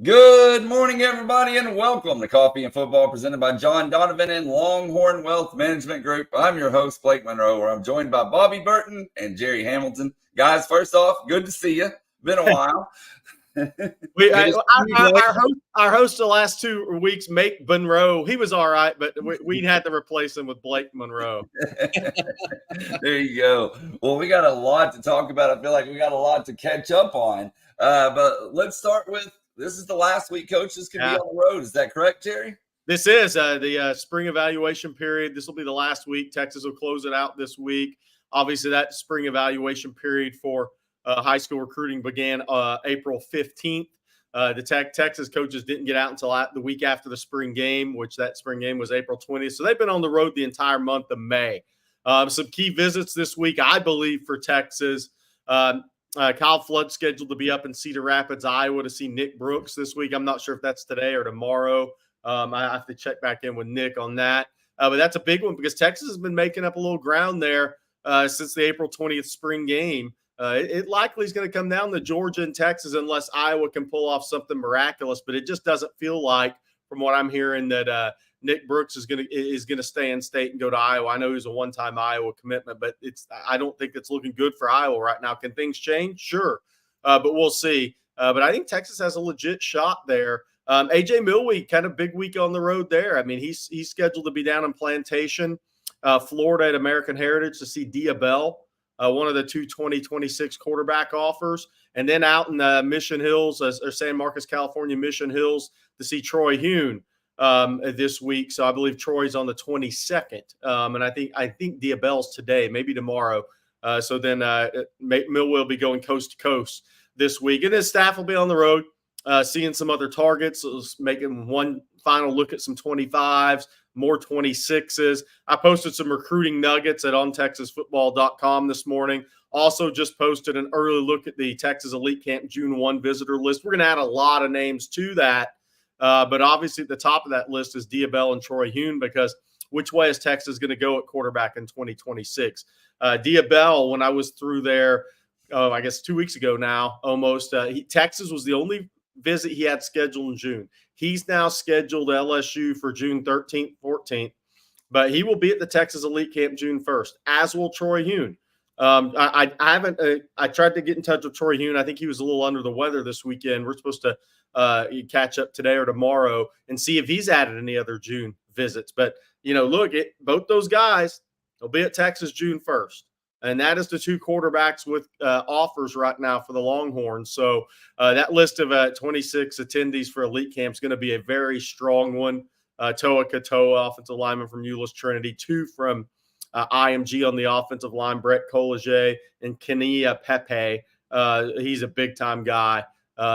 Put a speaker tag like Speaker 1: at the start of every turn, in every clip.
Speaker 1: Good morning, everybody, and welcome to Coffee and Football presented by John Donovan and Longhorn Wealth Management Group. I'm your host, Blake Monroe, where I'm joined by Bobby Burton and Jerry Hamilton. Guys, first off, good to see you. Been a while.
Speaker 2: Our host the last 2 weeks, Mike Monroe, he was all right, but we had to replace him with Blake Monroe.
Speaker 1: There you go. Well, we got a lot to talk about. I feel like we got a lot to catch up on. But let's start with, this is the last week coaches can be on the road. Is that correct, Jerry?
Speaker 2: This is the spring evaluation period. This will be the last week. Texas will close it out this week. Obviously, that spring evaluation period for high school recruiting began April 15th. The Texas coaches didn't get out until the week after the spring game, which that spring game was April 20th. So they've been on the road the entire month of May. Some key visits this week, I believe, for Texas. Kyle Flood's scheduled to be up in Cedar Rapids, Iowa, to see Nick Brooks this week. I'm not sure if that's today or tomorrow. I have to check back in with Nick on that. But that's a big one because Texas has been making up a little ground there since the April 20th spring game. It likely is going to come down to Georgia and Texas unless Iowa can pull off something miraculous. But it just doesn't feel like, from what I'm hearing, that Nick Brooks is going to stay in state and go to Iowa. I know he's a one-time Iowa commitment, but I don't think it's looking good for Iowa right now. Can things change? Sure, but we'll see. But I think Texas has a legit shot there. AJ Milwee, kind of big week on the road there. I mean, he's scheduled to be down in Plantation, Florida at American Heritage to see Dia Bell, one of the 2026 quarterback offers, and then out in Mission Hills or San Marcos, California, Mission Hills to see Troy Hune this week. So I believe Troy's on the 22nd, and I think Dia Bell's today, maybe tomorrow. So then Milwee will be going coast to coast this week, and his staff will be on the road. Seeing some other targets, making one final look at some 25s, more 26s. I posted some recruiting nuggets at ontexasfootball.com this morning. Also just posted an early look at the Texas Elite Camp June 1 visitor list. We're going to add a lot of names to that. But obviously at the top of that list is Dia Bell and Troy Hune, because which way is Texas going to go at quarterback in 2026? Dia Bell, when I was through there, I guess 2 weeks ago now, almost, Texas was the only visit he had scheduled in June. He's now scheduled LSU for June 13th, 14th, but he will be at the Texas Elite Camp June 1st, as will Troy Hune. I tried to get in touch with Troy Hune. I think he was a little under the weather this weekend. We're supposed to catch up today or tomorrow and see if he's added any other June visits. But, look, both those guys will be at Texas June 1st. And that is the two quarterbacks with offers right now for the Longhorns. So that list of 26 attendees for Elite Camp is going to be a very strong one. Toa Katoa, offensive lineman from Euless Trinity, 2 from IMG on the offensive line, Brett Colleget, and Kenia Pepe. He's a big-time guy.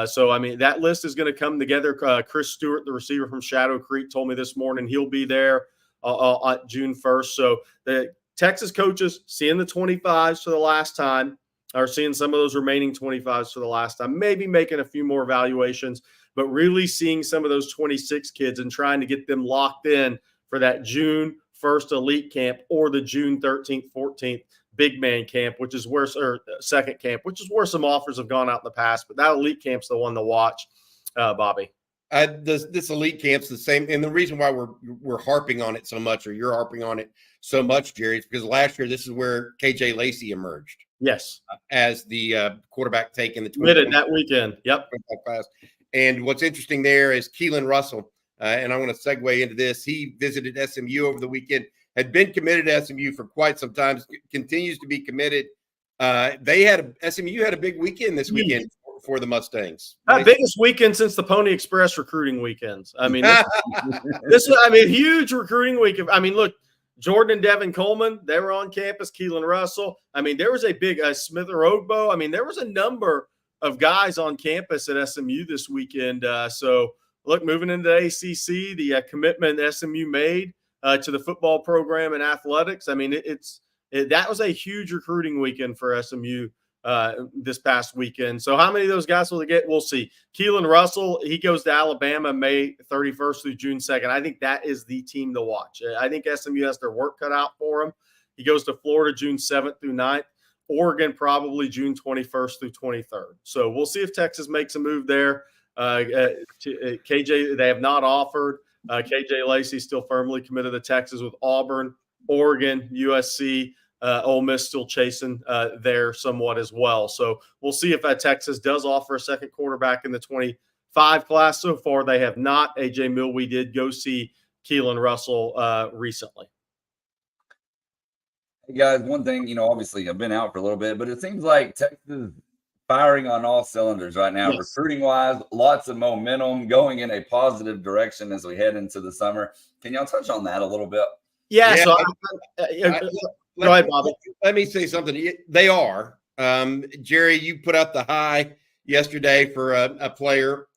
Speaker 2: So, I mean, that list is going to come together. Chris Stewart, the receiver from Shadow Creek, told me this morning he'll be there on June 1st. So the Texas coaches seeing the 25s for the last time, or seeing some of those remaining 25s for the last time, maybe making a few more evaluations, but really seeing some of those 26 kids and trying to get them locked in for that June 1st Elite Camp or the June 13th, 14th Big Man Camp, which is where, or second camp, which is where some offers have gone out in the past. But that Elite Camp's the one to watch, Bobby.
Speaker 3: This Elite Camp's the same, and the reason why we're harping on it so much, or you're harping on it so much, Jerry, is because last year this is where KJ Lacey emerged.
Speaker 2: Yes,
Speaker 3: as the quarterback taking the
Speaker 2: committed that weekend. Yep.
Speaker 3: Class. And what's interesting there is Keelan Russell, and I want to segue into this. He visited SMU over the weekend. Had been committed to SMU for quite some time. Continues to be committed. SMU had a big weekend this weekend for the Mustangs.
Speaker 2: Biggest weekend since the Pony Express recruiting weekends. I mean, huge recruiting week. I mean, look, Jordan and Devin Coleman, they were on campus. Keelan Russell. I mean, there was a big Smith Orogbo. I mean, there was a number of guys on campus at SMU this weekend. So, look, moving into the ACC, the commitment SMU made to the football program and athletics. I mean, that was a huge recruiting weekend for SMU this past weekend. So how many of those guys will they get? We'll see. Keelan Russell, he goes to Alabama May 31st through June 2nd. I think that is the team to watch. I think SMU has their work cut out for him. He goes to Florida June 7th through 9th. Oregon probably June 21st through 23rd. So we'll see if Texas makes a move there. KJ, they have not offered. KJ Lacey still firmly committed to Texas with Auburn, Oregon, USC. Ole Miss still chasing there somewhat as well. So we'll see if Texas does offer a second quarterback in the 25 class. So far, they have not. AJ Mill, we did go see Keelan Russell recently.
Speaker 1: Hey guys, one thing, obviously I've been out for a little bit, but it seems like Texas is firing on all cylinders right now.
Speaker 2: Yes.
Speaker 1: Recruiting wise, lots of momentum, going in a positive direction as we head into the summer. Can y'all touch on that a little bit?
Speaker 2: Yeah. So go ahead, Bobby.
Speaker 3: Let me say something. They are. Jerry, you put out the high yesterday for a player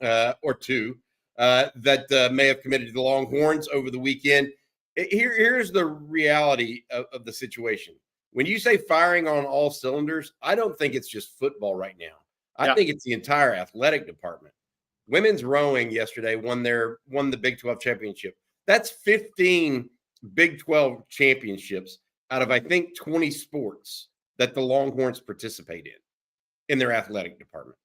Speaker 3: or two that may have committed to the Longhorns over the weekend. Here's the reality of the situation. When you say firing on all cylinders, I don't think it's just football right now. I think it's the entire athletic department. Women's rowing yesterday won the Big 12 championship. That's 15 Big 12 championships out of, I think, 20 sports that the Longhorns participate in their athletic department.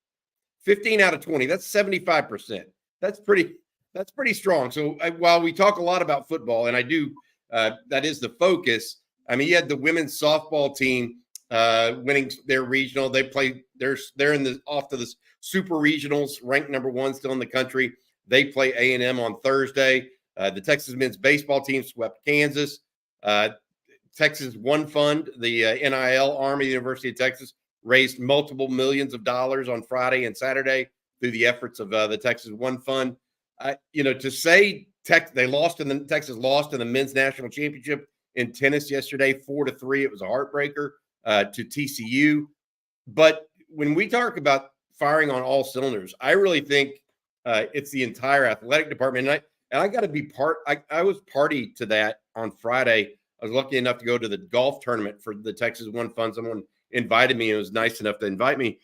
Speaker 3: 15 out of 20, that's 75%. That's pretty strong. So while we talk a lot about football, and I do, that is the focus. I mean, you had the women's softball team winning their regional. They're off to the super regionals, ranked number 1 still in the country. They play A&M on Thursday. The Texas men's baseball team swept Kansas. Texas One Fund, the NIL arm of the University of Texas, raised multiple millions of dollars on Friday and Saturday through the efforts of the Texas One Fund. To say Texas lost in the men's national championship in tennis yesterday, 4-3. It was a heartbreaker to TCU. But when we talk about firing on all cylinders, I really think it's the entire athletic department. And I got to be I was party to that on Friday. I was lucky enough to go to the golf tournament for the Texas One Fund. Someone invited me and was nice enough to invite me.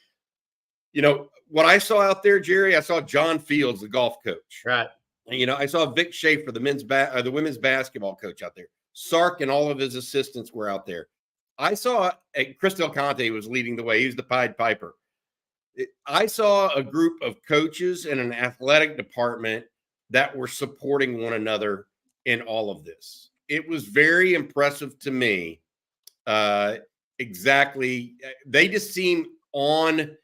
Speaker 3: What I saw out there, Jerry, I saw John Fields, the golf coach.
Speaker 2: Right.
Speaker 3: And, I saw Vic Schaefer, the women's basketball coach out there. Sark and all of his assistants were out there. I saw Chris Del Conte was leading the way. He was the Pied Piper. I saw a group of coaches and an athletic department that were supporting one another in all of this. It was very impressive to me. Exactly. They just seem on.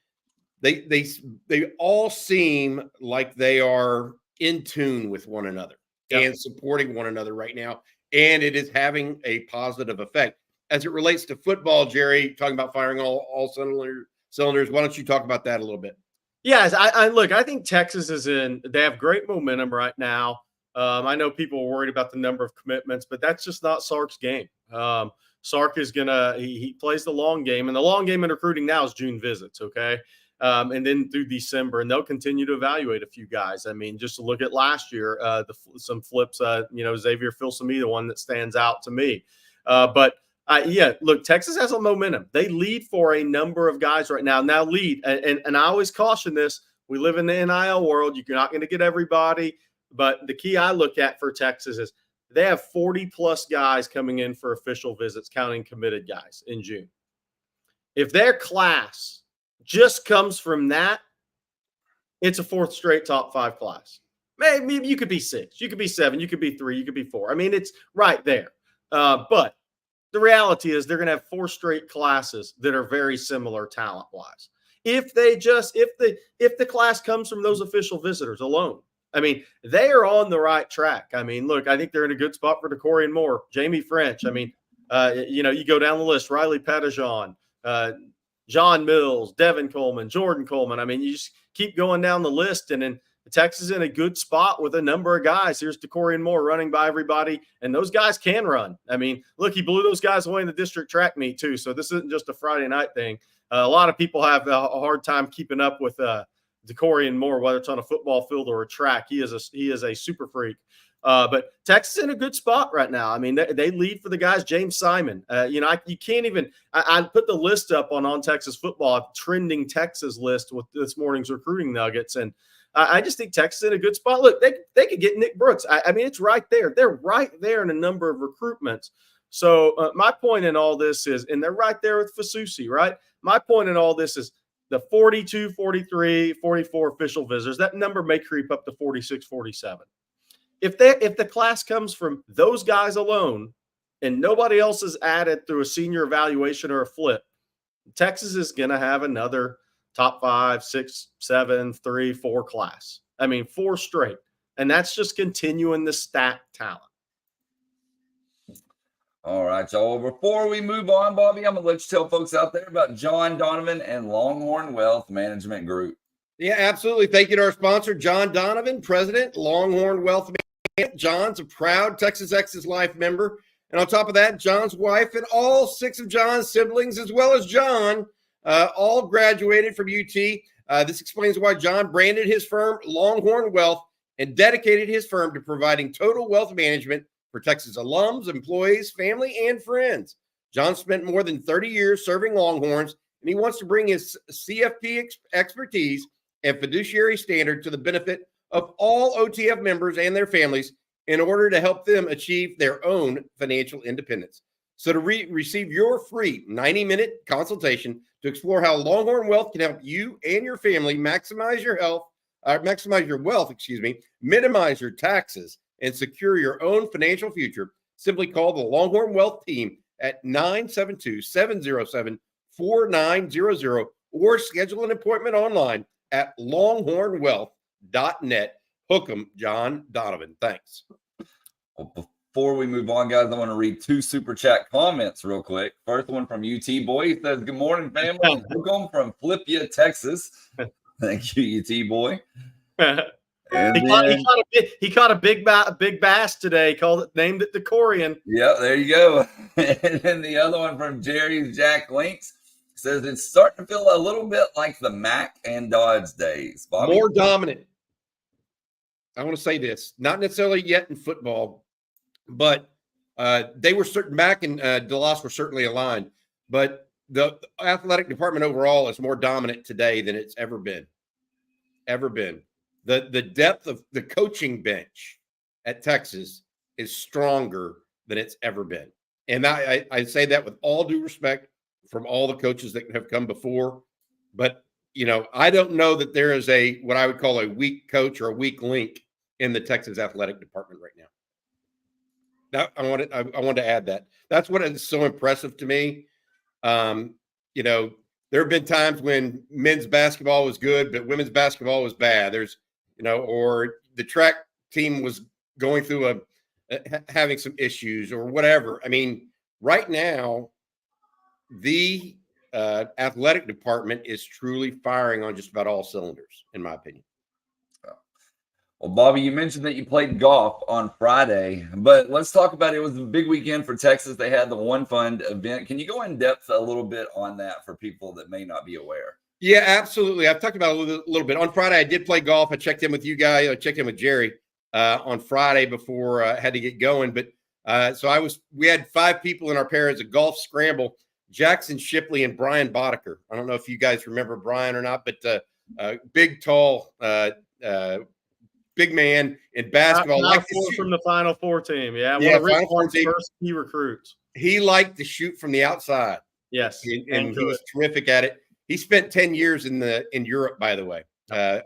Speaker 3: They all seem like they are in tune with one another and supporting one another right now. And it is having a positive effect. As it relates to football, Jerry, talking about firing all cylinders, why don't you talk about that a little bit?
Speaker 2: Yes, I think Texas they have great momentum right now. I know people are worried about the number of commitments, but that's just not Sark's game. Sark is he plays the long game, and the long game in recruiting now is June visits, okay? And then through December, and they'll continue to evaluate a few guys. I mean, just to look at last year, some flips, Xavier Filsaime, the one that stands out to me. Look, Texas has a momentum. They lead for a number of guys right now. And I always caution this. We live in the NIL world. You're not going to get everybody. But the key I look at for Texas is they have 40-plus guys coming in for official visits, counting committed guys in June. If their class just comes from that, it's a 4th straight top 5 class. Maybe you could be 6, you could be 7, you could be 3, you could be 4. I mean, it's right there. But the reality is they're going to have 4 straight classes that are very similar talent-wise. If the class comes from those official visitors alone, I mean, they are on the right track. I mean, look, I think they're in a good spot for Dakorien Moore, Jamie French. I mean, you go down the list, Riley Pettijohn, John Mills, Devin Coleman, Jordan Coleman. I mean, you just keep going down the list, and then Texas is in a good spot with a number of guys. Here's Dakorien Moore running by everybody, and those guys can run. I mean, look, he blew those guys away in the district track meet too, so this isn't just a Friday night thing. A lot of people have a hard time keeping up with Dakorien Moore, whether it's on a football field or a track. He is a super freak. But Texas is in a good spot right now. I mean, they lead for the guys. James Simon. You can't even. I put the list up on Texas football, a trending Texas list with this morning's recruiting nuggets, and I just think Texas is in a good spot. Look, they could get Nick Brooks. I mean, it's right there. They're right there in a number of recruitments. So my point in all this is, and they're right there with Fasusi, right? My point in all this is the 42, 43, 44 official visitors, that number may creep up to 46, 47. If the class comes from those guys alone and nobody else is added through a senior evaluation or a flip, Texas is going to have another top 5, 6, 7, 3, 4 class. I mean, 4 straight. And that's just continuing the stacked talent.
Speaker 1: All right, y'all. Before we move on, Bobby, I'm going to let you tell folks out there about John Donovan and Longhorn Wealth Management Group.
Speaker 3: Yeah, absolutely. Thank you to our sponsor, John Donovan, President, Longhorn Wealth Management. John's a proud Texas Ex's Life member. And on top of that, John's wife and all 6 of John's siblings, as well as John, all graduated from UT. This explains why John branded his firm Longhorn Wealth and dedicated his firm to providing total wealth management for Texas alums, employees, family, and friends. John spent more than 30 years serving Longhorns, and he wants to bring his CFP expertise and fiduciary standard to the benefit of all OTF members and their families in order to help them achieve their own financial independence. So to receive your free 90-minute consultation to explore how Longhorn Wealth can help you and your family maximize your wealth, minimize your taxes, and secure your own financial future, simply call the Longhorn Wealth team at 972-707-4900 or schedule an appointment online at longhornwealth.net. Hook 'em, John Donovan. Thanks.
Speaker 1: Well, before we move on, guys, I want to read 2 super chat comments real quick. First one from UT Boy. He says, "Good morning, family. Hook 'em from Flipia, Texas." Thank you, UT Boy.
Speaker 2: He caught a big bass today. Named it Dakorien.
Speaker 1: Yeah, there you go. And then the other one from Jerry's Jack Links says it's starting to feel a little bit like the Mac and Dodge days. Bobby?
Speaker 3: More dominant. I want to say this, not necessarily yet in football, but they were certain. Mac and DeLoss were certainly aligned, but the athletic department overall is more dominant today than it's ever been. The depth of the coaching bench at Texas is stronger than it's ever been. And I say that with all due respect from all the coaches that have come before. But, I don't know that there is what I would call a weak coach or a weak link in the Texas athletic department right now. I want to add that. That's what is so impressive to me. There have been times when men's basketball was good, but women's basketball was bad. Or the track team was going through having some issues or whatever. I mean, right now, the athletic department is truly firing on just about all cylinders, in my opinion.
Speaker 1: Well, Bobby, you mentioned that you played golf on Friday, but let's talk about it. It was a big weekend for Texas. They had the One Fund event. Can you go in depth a little bit on that for people that may not be aware?
Speaker 3: Yeah, absolutely. I've talked about it a little bit. On Friday, I did play golf. I checked in with you guys. I checked in with Jerry on Friday before I had to get going. But we had 5 people in our pair as a golf scramble, Jackson Shipley and Brian Boddicker. I don't know if you guys remember Brian or not, but big, tall, big man in basketball.
Speaker 2: From the Final Four team. Yeah,
Speaker 3: one
Speaker 2: of Rick Horn's first key recruits.
Speaker 3: He liked to shoot from the outside.
Speaker 2: Yes.
Speaker 3: And he was terrific at it. He spent 10 years in Europe, by the way,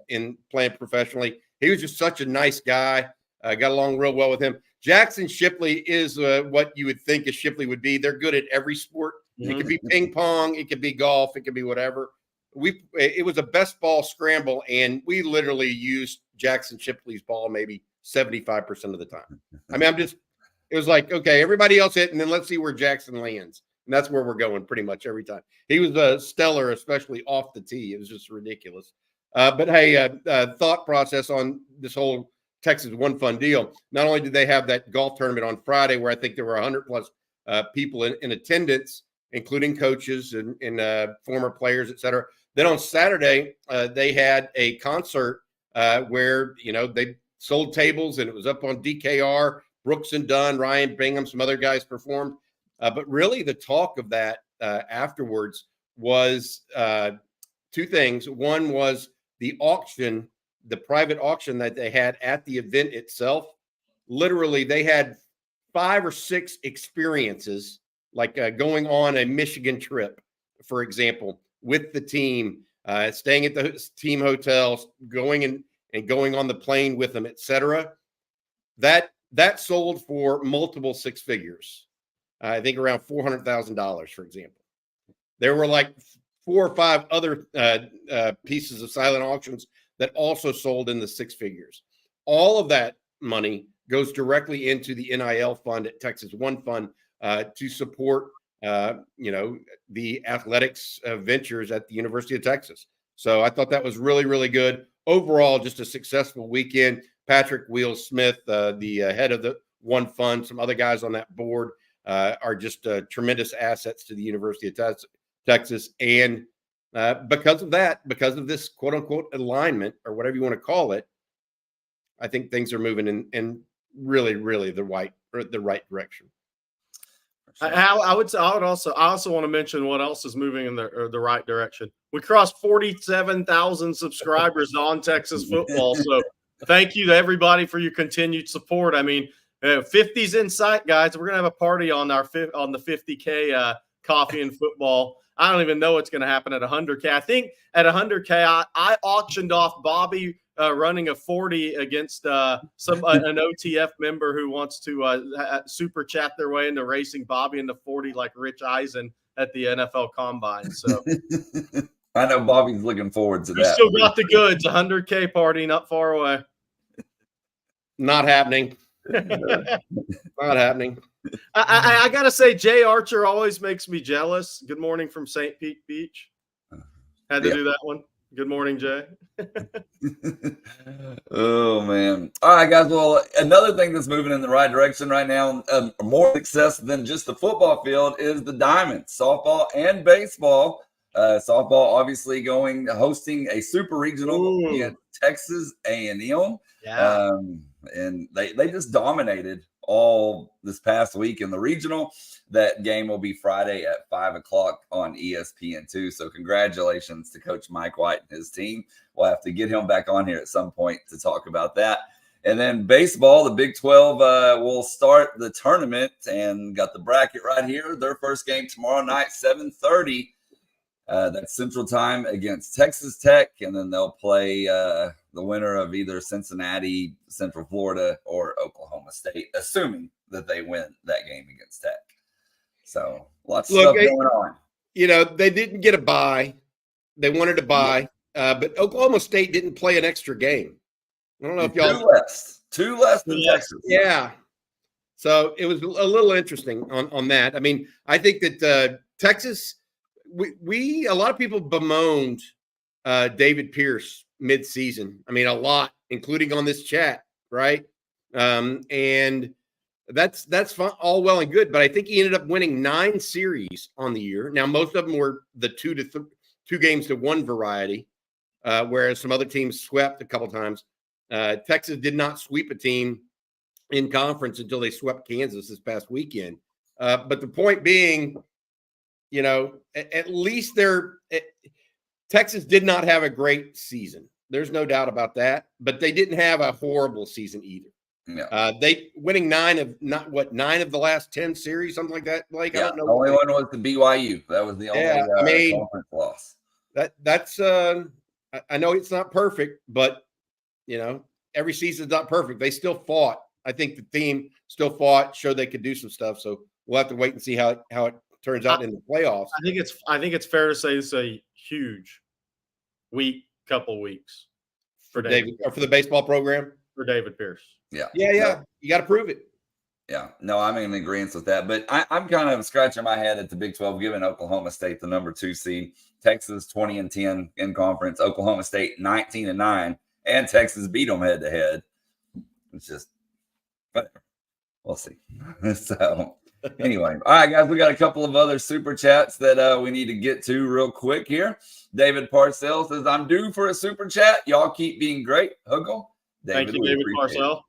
Speaker 3: in playing professionally. He was just such a nice guy. Got along real well with him. Jackson Shipley is what you would think a Shipley would be. They're good at every sport. Mm-hmm. It could be ping pong. It could be golf. It could be whatever. It was a best ball scramble, and we literally used Jackson Shipley's ball maybe 75% of the time. I mean, it was like, okay, everybody else hit, and then let's see where Jackson lands. And that's where we're going pretty much every time. He was stellar, especially off the tee. It was just ridiculous. But hey, thought process on this whole Texas One Fund deal. Not only did they have that golf tournament on Friday, where I think there were 100 plus people in attendance, including coaches and former players, et cetera. Then on Saturday, they had a concert where, they sold tables and it was up on DKR. Brooks and Dunn, Ryan Bingham, some other guys performed. But really the talk of that afterwards was 2 things. One was the auction, the private auction that they had at the event itself. Literally, they had 5 or 6 experiences, like going on a Michigan trip, for example, with the team. staying at the team hotels, going and going on the plane with them, etc. That sold for multiple six figures. I think around $400,000, for example. There were like 4 or 5 other pieces of silent auctions that also sold in the six figures. All of that money goes directly into the NIL fund at Texas One Fund to support, the athletics ventures at the University of Texas. So I thought that was really, really good. Overall, just a successful weekend. Patrick Wheels Smith, the head of the One Fund, some other guys on that board are just tremendous assets to the University of Texas. And because of that, because of this quote unquote alignment or whatever you want to call it, I think things are moving in really, really the right direction.
Speaker 2: I also want to mention what else is moving in the right direction. We crossed 47,000 subscribers on Texas football. So thank you to everybody for your continued support. I mean, 50's in sight, guys. We're gonna have a party on the 50K coffee and football. I don't even know what's going to happen at 100K. I think at 100K, I auctioned off Bobby running a 40 against an OTF member who wants to super chat their way into racing Bobby into 40 like Rich Eisen at the NFL Combine. So
Speaker 1: I know Bobby's looking forward to that.
Speaker 2: Still got the goods. 100K party not far away.
Speaker 3: Not happening. Not happening.
Speaker 2: I gotta say, Jay Archer always makes me jealous. Good morning from St. Pete Beach. Had to do that one. Good morning, Jay.
Speaker 1: Oh man! All right, guys. Well, another thing that's moving in the right direction right now, more success than just the football field, is the Diamonds, softball and baseball. Softball obviously hosting a super regional in Texas A&M.
Speaker 2: Yeah.
Speaker 1: And they just dominated all this past week in the regional. That game will be Friday at 5:00 on ESPN2. So congratulations to Coach Mike White and his team. We'll have to get him back on here at some point to talk about that. And then baseball, the Big 12 will start the tournament and got the bracket right here. Their first game tomorrow night, 7:30. That's Central Time against Texas Tech, and then they'll play the winner of either Cincinnati, Central Florida, or Oklahoma State, assuming that they win that game against Tech. So lots of stuff going on.
Speaker 3: They didn't get a bye. They wanted to bye, but Oklahoma State didn't play an extra game. I don't know if y'all
Speaker 1: two less than Texas.
Speaker 3: Yeah. So it was a little interesting on that. I mean, I think that Texas. A lot of people bemoaned David Pierce mid-season. I mean, a lot, including on this chat, right? And that's fun, all well and good. But I think he ended up winning 9 series on the year. Now, most of them were the 2 games to 1 variety, whereas some other teams swept a couple times. Texas did not sweep a team in conference until they swept Kansas this past weekend. But the point being, at least Texas did not have a great season. There's no doubt about that, but they didn't have a horrible season either.
Speaker 1: Yeah.
Speaker 3: They winning 9 of the last 10 series, something like that. Like,
Speaker 1: yeah,
Speaker 3: I don't know.
Speaker 1: The only one was the BYU. That was the only conference loss.
Speaker 3: That's I know it's not perfect, but every season's not perfect. They still fought. I think the team still fought, showed they could do some stuff. So we'll have to wait and see how it turns out in the playoffs.
Speaker 2: I think it's fair to say it's a huge couple weeks for David
Speaker 3: or for the baseball program
Speaker 2: for David Pierce.
Speaker 1: Yeah.
Speaker 3: You got to prove it.
Speaker 1: Yeah, no, I'm in agreement with that. But I'm kind of scratching my head at the Big 12, giving Oklahoma State the number 2 seed, Texas 20-10 in conference, Oklahoma State 19-9, and Texas beat them head to head. It's just, whatever. We'll see. So. Anyway, all right, guys, we got a couple of other super chats that we need to get to real quick here. David Parcell says, I'm due for a super chat. Y'all keep being great. Huggle.
Speaker 2: Thank you, David Parcell.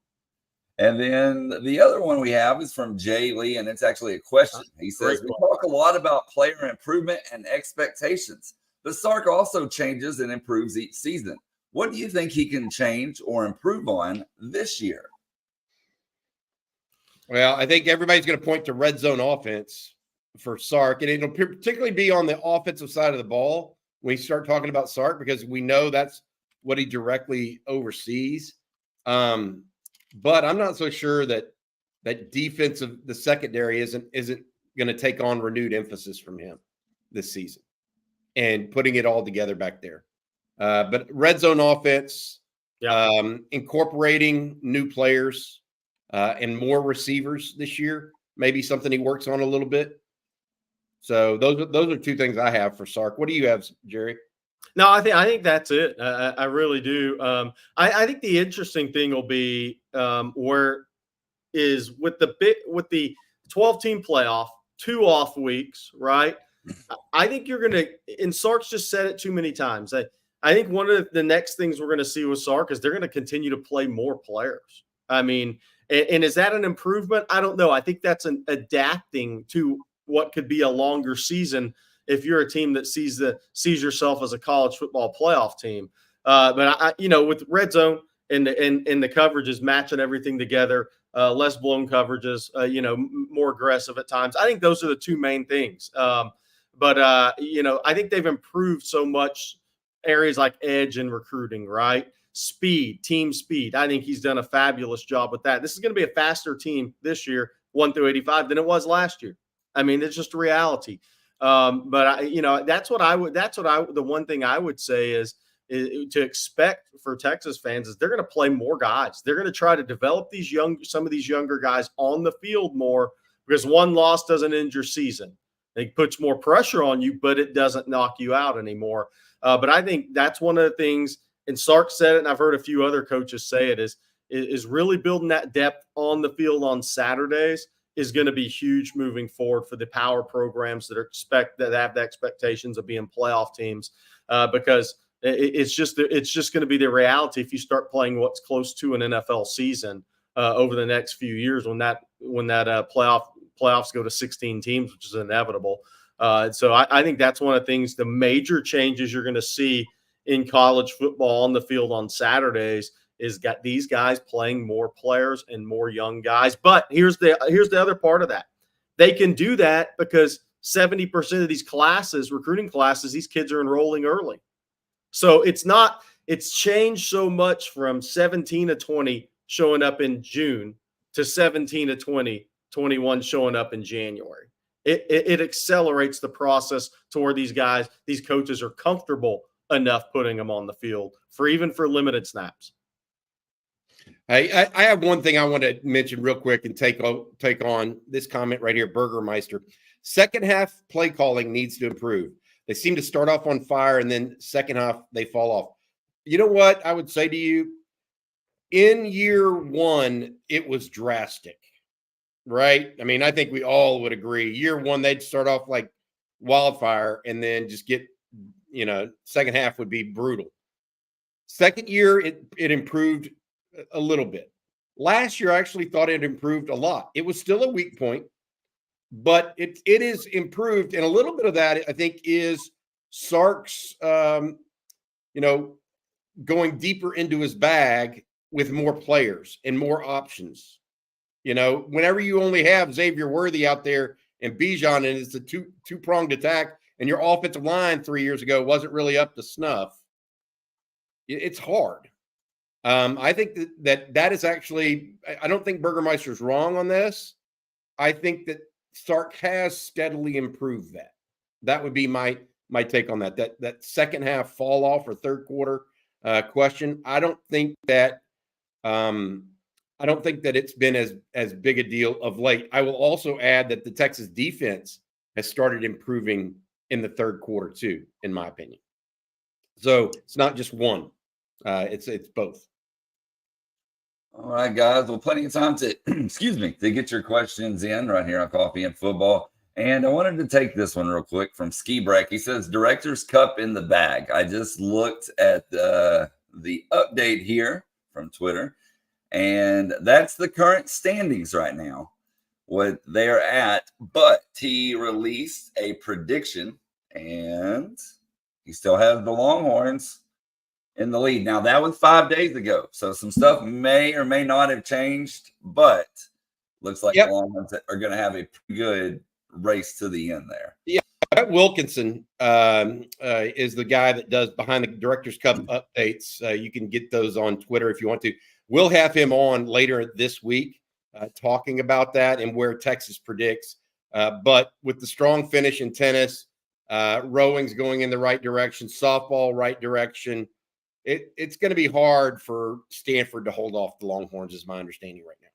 Speaker 1: And then the other one we have is from Jay Lee, and it's actually a question. He says, we talk a lot about player improvement and expectations, but Sark also changes and improves each season. What do you think he can change or improve on this year?
Speaker 3: Well, I think everybody's going to point to red zone offense for Sark, and it'll particularly be on the offensive side of the ball when we start talking about Sark, because we know that's what he directly oversees. But I'm not so sure that defense of the secondary isn't going to take on renewed emphasis from him this season and putting it all together back there. But red zone offense, incorporating new players and more receivers this year, maybe something he works on a little bit. So those are two things I have for Sark. What do you have, Jerry?
Speaker 2: No, I think that's it. I really do. I think the interesting thing will be where is with the 12-team playoff, 2 off weeks, right? I think you're going to, and Sark's just said it too many times. I think one of the next things we're going to see with Sark is they're going to continue to play more players. I mean, and is that an improvement? I don't know. I think that's an adapting to what could be a longer season if you're a team that sees yourself as a college football playoff team. But with red zone and the coverages matching everything together, less blown coverages, more aggressive at times. I think those are the two main things. But I think they've improved so much areas like edge and recruiting, right? Speed, team speed. I think he's done a fabulous job with that. This is going to be a faster team this year, 1 through 85, than it was last year. I mean, it's just a reality. But the one thing I would say is to expect for Texas fans is they're going to play more guys. They're going to try to develop some of these younger guys on the field more, because one loss doesn't end your season. It puts more pressure on you, but it doesn't knock you out anymore. But I think that's one of the things, and Sark said it, and I've heard a few other coaches say it, is really building that depth on the field on Saturdays is going to be huge moving forward for the power programs that have the expectations of being playoff teams, because it's just going to be the reality if you start playing what's close to an NFL season over the next few years when that playoffs go to 16 teams, which is inevitable. So I think that's one of the things, the major changes you're going to see in college football on the field on Saturdays is got these guys playing more players and more young guys. But here's the other part of that. They can do that because 70% of these recruiting classes, these kids are enrolling early. So it's changed so much from 17 to 20 showing up in June to 17 to 21 showing up in January. It accelerates the process to where these coaches are comfortable enough putting them on the field for limited snaps.
Speaker 3: I have one thing I want to mention real quick and take on this comment right here, Burgermeister. Second half play calling needs to improve. They seem to start off on fire, and then second half they fall off. You know what I would say to you? In year one, it was drastic, right? I mean, I think we all would agree. Year one, they'd start off like wildfire and then just get, second half would be brutal. Second year, it improved a little bit. Last year, I actually thought it improved a lot. It was still a weak point, but it is improved. And a little bit of that, I think, is Sark's, going deeper into his bag with more players and more options. Whenever you only have Xavier Worthy out there and Bijan, and it's a two-pronged attack, and your offensive line 3 years ago wasn't really up to snuff, it's hard. I think that is actually, I don't think Burgermeister's wrong on this. I think that Sark has steadily improved that. That would be my take on that. That second half fall off or third quarter question. I don't think that it's been as big a deal of late. I will also add that the Texas defense has started improving in the third quarter too, in my opinion. So it's not just one. It's both.
Speaker 1: All right, guys. Well, plenty of time to to get your questions in right here on Coffee and Football. And I wanted to take this one real quick from Ski Break. He says, Director's Cup in the bag. I just looked at the update here from Twitter, and that's the current standings right now, what they're at. But he released a prediction, and he still has the Longhorns in the lead. Now, that was 5 days ago, so some stuff may or may not have changed, but looks like the Longhorns are going to have a pretty good race to the end there.
Speaker 3: Yeah, Brett Wilkinson is the guy that does behind the Directors Cup updates. You can get those on Twitter if you want to. We'll have him on later this week talking about that and where Texas predicts. But with the strong finish in tennis, rowing's going in the right direction, softball right direction. It's going to be hard for Stanford to hold off the Longhorns, is my understanding right now.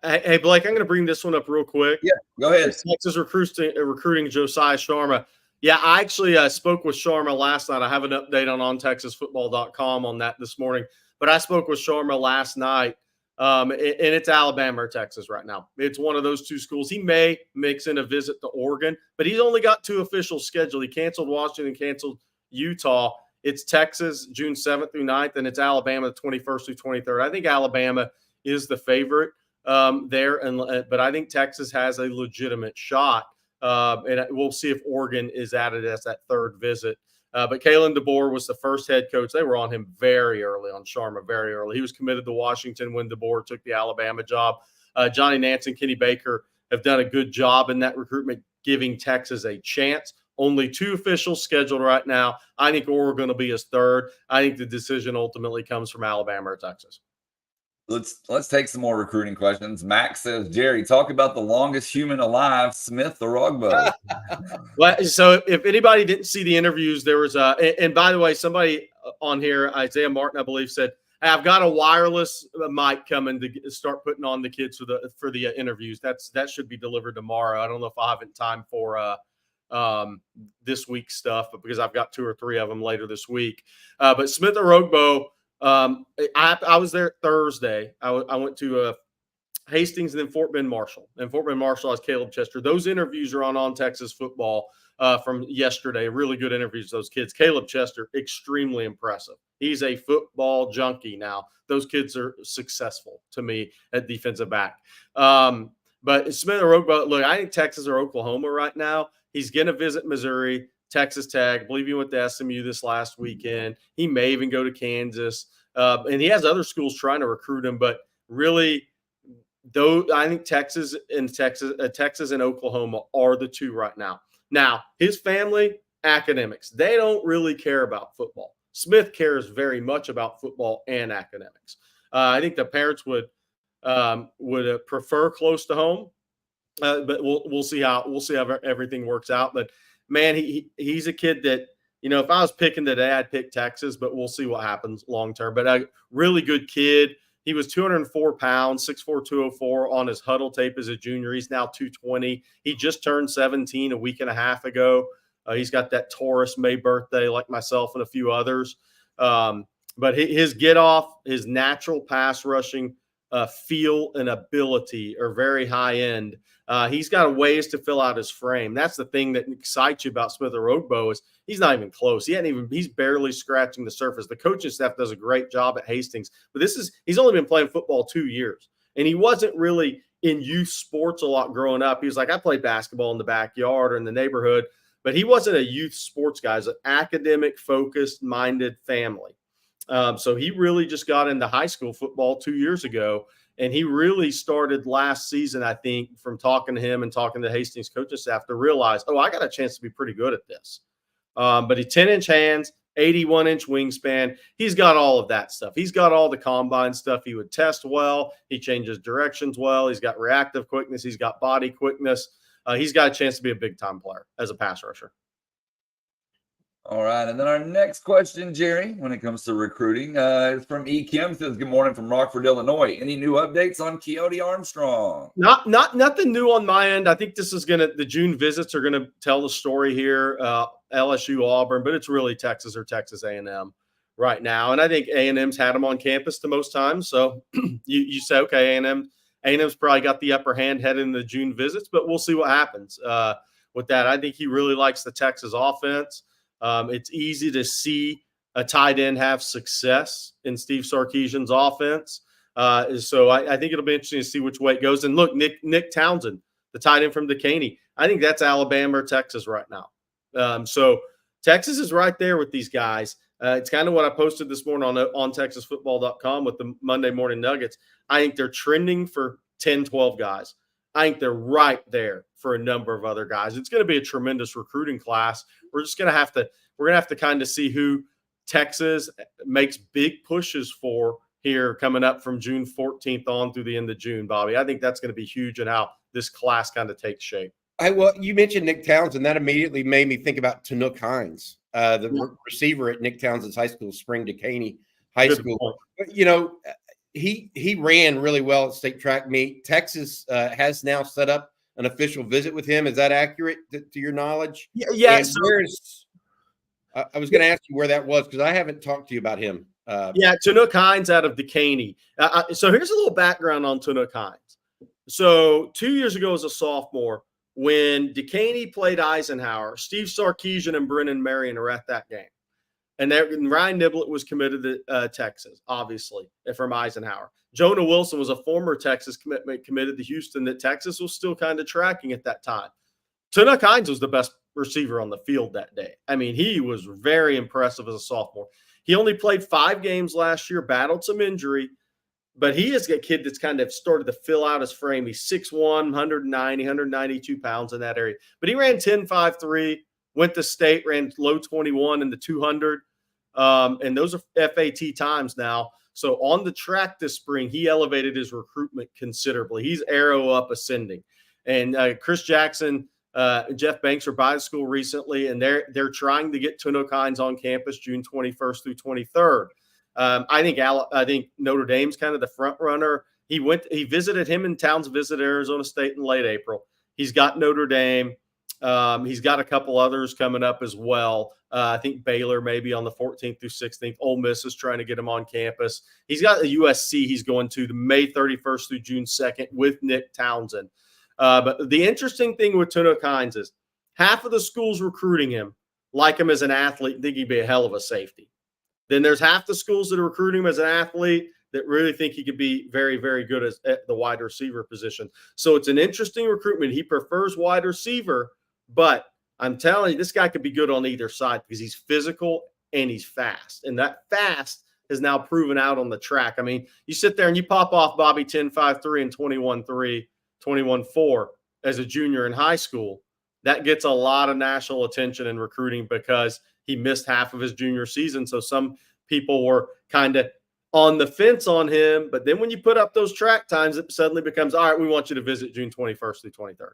Speaker 2: Hey, Blake, I'm going to bring this one up real quick.
Speaker 1: Yeah, go ahead.
Speaker 2: Texas recruiting Josiah Sharma. Yeah, I actually spoke with Sharma last night. I have an update on ontexasfootball.com on that this morning. But I spoke with Sharma last night, and it's Alabama or Texas right now. It's one of those two schools. He may mix in a visit to Oregon, but he's only got 2 officials scheduled. He canceled Washington, canceled Utah. It's Texas, June 7th through 9th, and it's Alabama, the 21st through 23rd. I think Alabama is the favorite there, but I think Texas has a legitimate shot, and we'll see if Oregon is added as that 3rd visit. But Kalen DeBoer was the first head coach. They were on him very early, on Sharma very early. He was committed to Washington when DeBoer took the Alabama job. Johnny Nance and Kenny Baker have done a good job in that recruitment, giving Texas a chance. Only 2 officials scheduled right now. I think Oregon will be his 3rd. I think the decision ultimately comes from Alabama or Texas.
Speaker 1: Let's take some more recruiting questions. Max says, Jerry, talk about the longest human alive, Smith the Rugbo.
Speaker 2: Well, so if anybody didn't see the interviews, there was and by the way, somebody on here, Isaiah Martin, I believe, said, hey, I've got a wireless mic coming to start putting on the kids for the interviews. That should be delivered tomorrow. I don't know if I have in time for this week's stuff, but because I've got 2 or 3 of them later this week. But Smith the Rugbo, I was there Thursday. I went to Hastings and then Fort Bend Marshall. And Fort Bend Marshall has Caleb Chester. Those interviews are on Texas Football from yesterday. Really good interviews, those kids. Caleb Chester, extremely impressive. He's a football junkie now. Those kids are successful to me at defensive back. But Smith or Oklahoma, look, I think Texas or Oklahoma right now. He's going to visit Missouri, Texas Tech. I believe he went to SMU this last weekend. He may even go to Kansas. And he has other schools trying to recruit him. But really, though, I think Texas and Oklahoma are the 2 right now. Now, his family, academics. They don't really care about football. Smith cares very much about football and academics. I think the parents would prefer close to home. But we'll see how everything works out. But man, he's a kid that, if I was picking today, I'd pick Texas, but we'll see what happens long term. But a really good kid. He was 204 pounds, 6'4", 204 on his huddle tape as a junior. He's now 220. He just turned 17 a week and a half ago. He's got that Taurus May birthday like myself and a few others. But his get off, his natural pass rushing feel and ability are very high end. He's got ways to fill out his frame. That's the thing that excites you about Smith Orogbo is he's not even close. He's barely scratching the surface. The coaching staff does a great job at Hastings, but he's only been playing football 2 years, and he wasn't really in youth sports a lot growing up. He was like, I played basketball in the backyard or in the neighborhood, but he wasn't a youth sports guy. He was an academic focused minded family. So he really just got into high school football 2 years ago. And he really started last season, I think, from talking to him and talking to Hastings coaching staff to realize, I got a chance to be pretty good at this. But he 10-inch hands, 81-inch wingspan. He's got all of that stuff. He's got all the combine stuff. He would test well. He changes directions well. He's got reactive quickness. He's got body quickness. He's got a chance to be a big-time player as a pass rusher.
Speaker 1: All right, and then our next question, Jerry, when it comes to recruiting, is from E. Kim. Says, good morning from Rockford, Illinois. Any new updates on Keone Armstrong?
Speaker 2: Nothing new on my end. I think this is the June visits are gonna tell the story here. LSU, Auburn, but it's really Texas or Texas A&M right now. And I think A&M's had him on campus the most times. So you say, okay, A&M's probably got the upper hand heading into the June visits, but we'll see what happens with that. I think he really likes the Texas offense. It's easy to see a tight end have success in Steve Sarkeesian's offense. So I think it'll be interesting to see which way it goes. And look, Nick Townsend, the tight end from Decaney, I think that's Alabama or Texas right now. So Texas is right there with these guys. It's kind of what I posted this morning on TexasFootball.com with the Monday Morning Nuggets. I think they're trending for 10, 12 guys. I think they're right there for a number of other guys. It's going to be a tremendous recruiting class. We're going to have to kind of see who Texas makes big pushes for here coming up from June 14th on through the end of June, Bobby. I think that's going to be huge in how this class kind of takes shape.
Speaker 3: Well, you mentioned Nick Townsend. That immediately made me think about Tanook Hines, the receiver at Nick Townsend's high school, Spring Decaney High School. But, you know, he ran really well at state track meet. Texas has now set up an official visit with him. Is that accurate to your knowledge?
Speaker 2: Yeah.
Speaker 3: I was going to ask you where that was because I haven't talked to you about him.
Speaker 2: Tanook Hines out of Decaney. So here's a little background on Tanook Hines. So 2 years ago as a sophomore, when Decaney played Eisenhower, Steve Sarkeesian and Brennan Marion are at that game. And Ryan Niblett was committed to Texas, obviously, from Eisenhower. Jonah Wilson was a former Texas committed to Houston that Texas was still kind of tracking at that time. Tanook Hines was the best receiver on the field that day. I mean, he was very impressive as a sophomore. He only played 5 games last year, battled some injury, but he is a kid that's kind of started to fill out his frame. He's 6'1", 190, 192 pounds in that area. But he ran 10.53, went to state, ran low 21 in the 200. And those are FAT times now. So on the track this spring, he elevated his recruitment considerably. He's arrow up ascending. And Chris Jackson, Jeff Banks are by the school recently, and they're trying to get Tanook Hines on campus June 21st through 23rd. I think Notre Dame's kind of the front runner. He visited him and Townsend visited Arizona State in late April. He's got Notre Dame. He's got a couple others coming up as well. I think Baylor maybe on the 14th through 16th. Ole Miss is trying to get him on campus. He's got the USC he's going to the May 31st through June 2nd with Nick Townsend. But the interesting thing with Tanook Hines is half of the schools recruiting him like him as an athlete, think he'd be a hell of a safety. Then there's half the schools that are recruiting him as an athlete that really think he could be very, very good at the wide receiver position. So it's an interesting recruitment. He prefers wide receiver, but I'm telling you, this guy could be good on either side because he's physical and he's fast. And that fast is now proven out on the track. I mean, you sit there and you pop off Bobby 10.53 and 21.3, 21.4 as a junior in high school. That gets a lot of national attention in recruiting because he missed half of his junior season. So some people were kind of on the fence on him. But then when you put up those track times, it suddenly becomes, all right, we want you to visit June 21st through 23rd.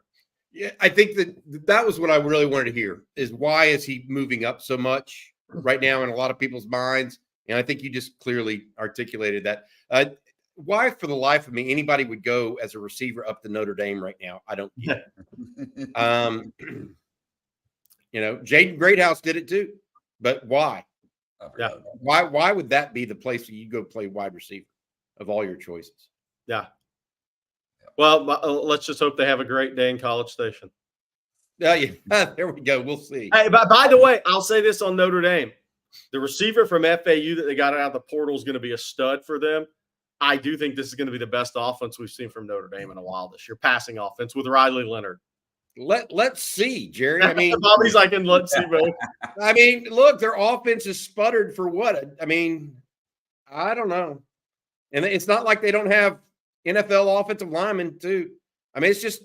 Speaker 3: Yeah, I think that was what I really wanted to hear is why is he moving up so much right now in a lot of people's minds? And I think you just clearly articulated that. Why, for the life of me, anybody would go as a receiver up to Notre Dame right now? I don't get it. Jaden Greathouse did it too, but why?
Speaker 2: Yeah.
Speaker 3: Why would that be the place that you go play wide receiver of all your choices?
Speaker 2: Yeah. Well, let's just hope they have a great day in College Station.
Speaker 3: Yeah, there we go. We'll see.
Speaker 2: Hey, by the way, I'll say this on Notre Dame. The receiver from FAU that they got out of the portal is going to be a stud for them. I do think this is going to be the best offense we've seen from Notre Dame in a while this year, passing offense with Riley Leonard.
Speaker 3: Let's see, Jerry. I mean,
Speaker 2: Bobby's like, let's see, both.
Speaker 3: I mean, look, their offense is sputtered for what? I mean, I don't know. And it's not like they don't have NFL offensive linemen too. I mean, it's just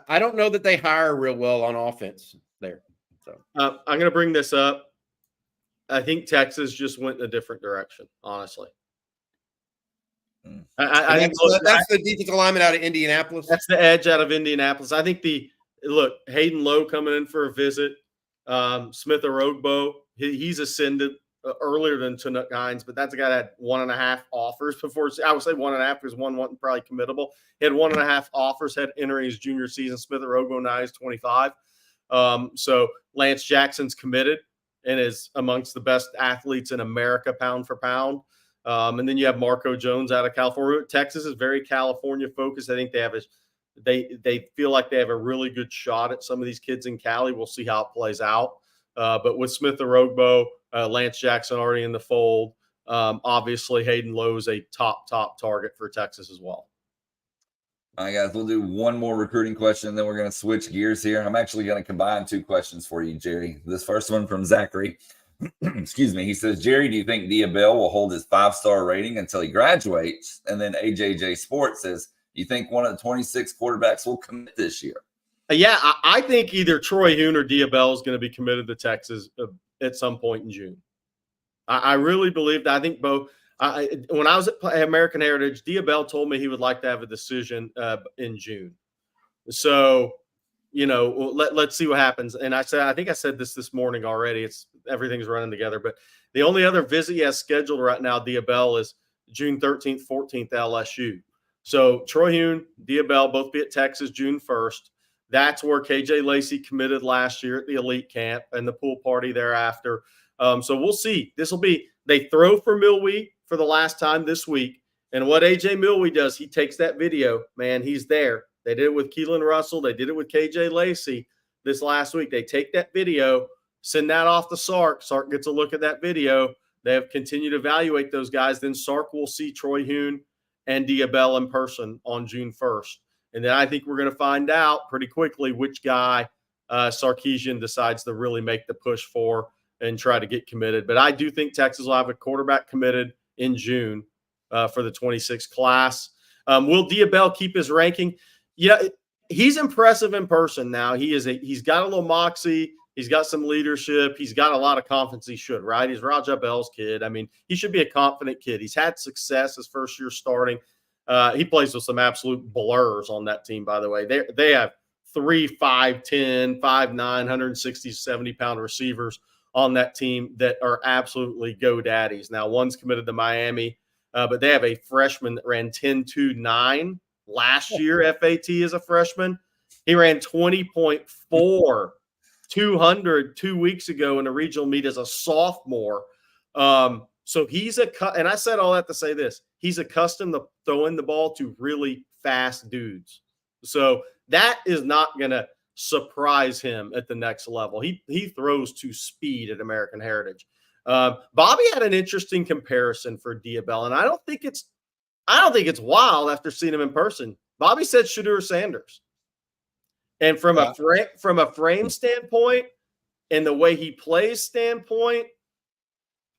Speaker 3: I don't know that they hire real well on offense there. So
Speaker 2: I'm going to bring this up. I think Texas just went in a different direction, honestly. I think
Speaker 3: that's the defensive lineman out of Indianapolis.
Speaker 2: That's the edge out of Indianapolis. I think Hayden Lowe coming in for a visit. Smith Orogbo, he's ascended earlier than Tanook Hines, but that's a guy that had 1.5 offers before. I would say 1.5 because one wasn't probably committable. He had 1.5 offers entering his junior season. Smith Orogbo now is 25. So Lance Jackson's committed and is amongst the best athletes in America pound for pound. And then you have Marco Jones out of California. Texas is very California focused. I think they feel like they have a really good shot at some of these kids in Cali. We'll see how it plays out. But with Smith Orogbo, Lance Jackson already in the fold, obviously Hayden Lowe is a top target for Texas as well.
Speaker 1: All right, guys, we'll do one more recruiting question, and then we're going to switch gears here. I'm actually going to combine 2 questions for you, Jerry. This first one from Zachary. Excuse me. He says, Jerry, do you think Dia Bell will hold his 5-star rating until he graduates? And then AJJ Sports says, You think one of the 26 quarterbacks will commit this year?
Speaker 2: Yeah, I think either Troy Hoon or Diabell is going to be committed to Texas at some point in June. I really believe that. I think both. When I was at American Heritage, Diabell told me he would like to have a decision in June. So, let's see what happens. And I think I said this morning already. Everything's running together. But the only other visit he has scheduled right now, Diabell, is June 13th, 14th, LSU. So Troy Hoon, Diabell, both be at Texas June 1st. That's where KJ Lacey committed last year at the elite camp and the pool party thereafter. So we'll see. They throw for Milwee for the last time this week. And what AJ Milwee does, he takes that video, man, he's there. They did it with Keelan Russell. They did it with KJ Lacey this last week. They take that video, send that off to Sark. Sark gets a look at that video. They have continued to evaluate those guys. Then Sark will see Troy Hoon and Diabell in person on June 1st. And then I think we're going to find out pretty quickly which guy Sarkeesian decides to really make the push for and try to get committed. But I do think Texas will have a quarterback committed in June for the 26 class. Will Diabell keep his ranking? Yeah, he's impressive in person now. He's got a little moxie. He's got some leadership. He's got a lot of confidence. He should, right? He's Raja Bell's kid. I mean, he should be a confident kid. He's had success his first year starting. He plays with some absolute blurs on that team, by the way. They have 3 5'10", 5'9", 160, 70-pound receivers on that team that are absolutely GoDaddies. Now, one's committed to Miami, but they have a freshman that ran 10.29 last year, FAT as a freshman. He ran 20.4 200 2 weeks ago in a regional meet as a sophomore. So and I said all that to say this, he's accustomed to throwing the ball to really fast dudes. So that is not going to surprise him at the next level. He throws to speed at American Heritage. Bobby had an interesting comparison for Diabell, and I don't think it's wild after seeing him in person. Bobby said Shedeur Sanders. And from a frame standpoint and the way he plays standpoint,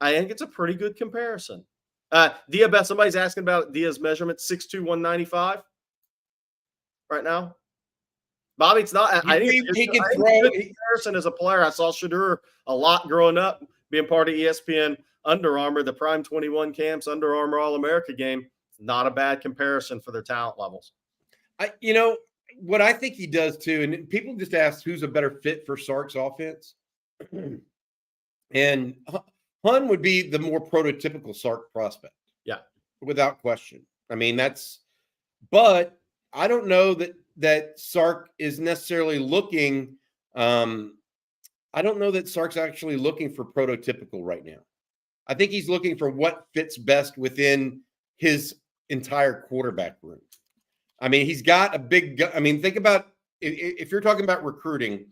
Speaker 2: I think it's a pretty good comparison. Diabell, somebody's asking about Dia's measurement, 6'2", 195 right now. Bobby, it's not. I think he can throw. Comparison as a player, I saw Shedeur a lot growing up, being part of ESPN Under Armour, the Prime 21 camps, Under Armour All-America game. Not a bad comparison for their talent levels.
Speaker 3: What I think he does too, and people just ask who's a better fit for Sark's offense. And Hun would be the more prototypical Sark prospect. Yeah. Without question. I mean, but I don't know that Sark is necessarily looking. I don't know that Sark's actually looking for prototypical right now. I think he's looking for what fits best within his entire quarterback room. I mean, he's got a big – I mean, think about – if you're talking about recruiting,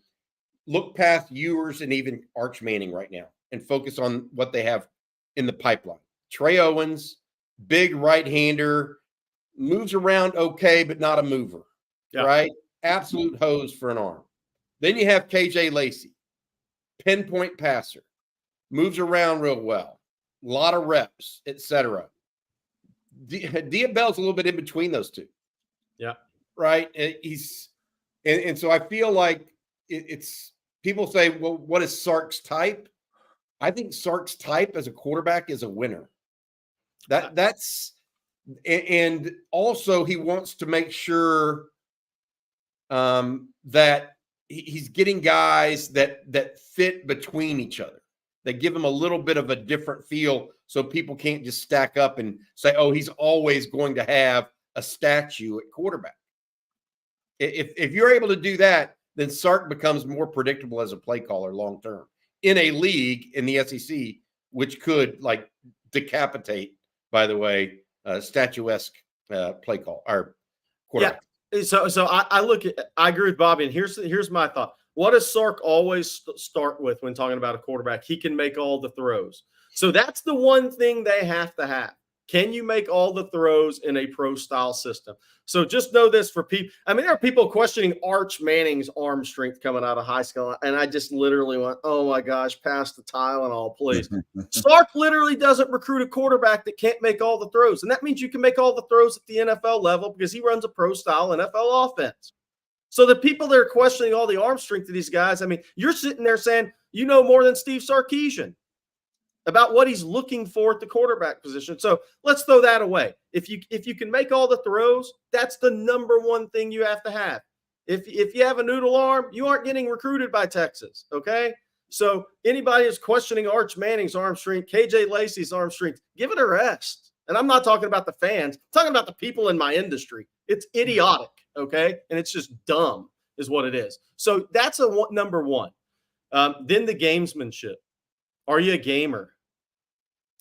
Speaker 3: look past Ewers and even Arch Manning right now and focus on what they have in the pipeline. Trey Owens, big right-hander, moves around okay, but not a mover, right? Absolute hose for an arm. Then you have KJ Lacey, pinpoint passer, moves around real well, a lot of reps, etc. Diabell's a little bit in between those two. Yeah. Right. And so I feel like it's people say, well, what is Sark's type? I think Sark's type as a quarterback is a winner. That's and also he wants to make sure that he's getting guys that fit between each other. They give him a little bit of a different feel so people can't just stack up and say, oh, he's always going to have a statue at quarterback. If you're able to do that, then Sark becomes more predictable as a play caller long term in a league in the SEC, which could like decapitate, by the way, statuesque play call or quarterback.
Speaker 2: Yeah. So I agree with Bobby, and here's my thought. What does Sark always start with when talking about a quarterback? He can make all the throws. So that's the one thing they have to have. Can you make all the throws in a pro style system? So just know this for people. I mean, there are people questioning Arch Manning's arm strength coming out of high school. And I just literally went, oh my gosh, pass the Tylenol, please. Sark literally doesn't recruit a quarterback that can't make all the throws. And that means you can make all the throws at the NFL level because he runs a pro style NFL offense. So the people that are questioning all the arm strength of these guys, I mean, you're sitting there saying, you know more than Steve Sarkeesian about what he's looking for at the quarterback position. So let's throw that away. If you can make all the throws, that's the number one thing you have to have. If you have a noodle arm, you aren't getting recruited by Texas, okay? So anybody who's questioning Arch Manning's arm strength, KJ Lacey's arm strength, give it a rest. And I'm not talking about the fans. I'm talking about the people in my industry. It's idiotic, okay? And it's just dumb is what it is. So that's number one. Then the gamesmanship. Are you a gamer?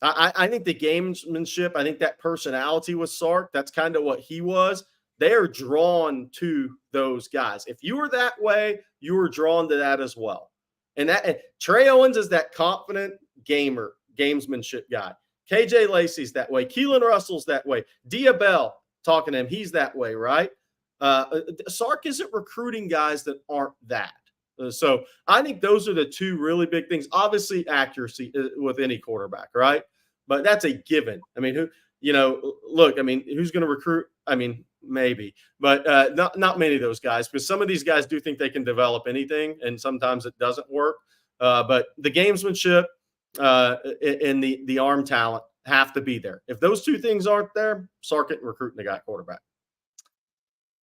Speaker 2: I think the gamesmanship, I think that personality with Sark, that's kind of what he was. They are drawn to those guys. If you were that way, you were drawn to that as well. And Trey Owens is that confident gamesmanship guy. KJ Lacey's that way. Keelan Russell's that way. Bell, talking to him, he's that way, right? Sark isn't recruiting guys that aren't that. So I think those are the two really big things. Obviously, accuracy with any quarterback, right? But that's a given. I mean, who's going to recruit? I mean, maybe, but not many of those guys, because some of these guys do think they can develop anything, and sometimes it doesn't work. But the gamesmanship and the arm talent have to be there. If those two things aren't there, Sark isn't recruiting the guy quarterback.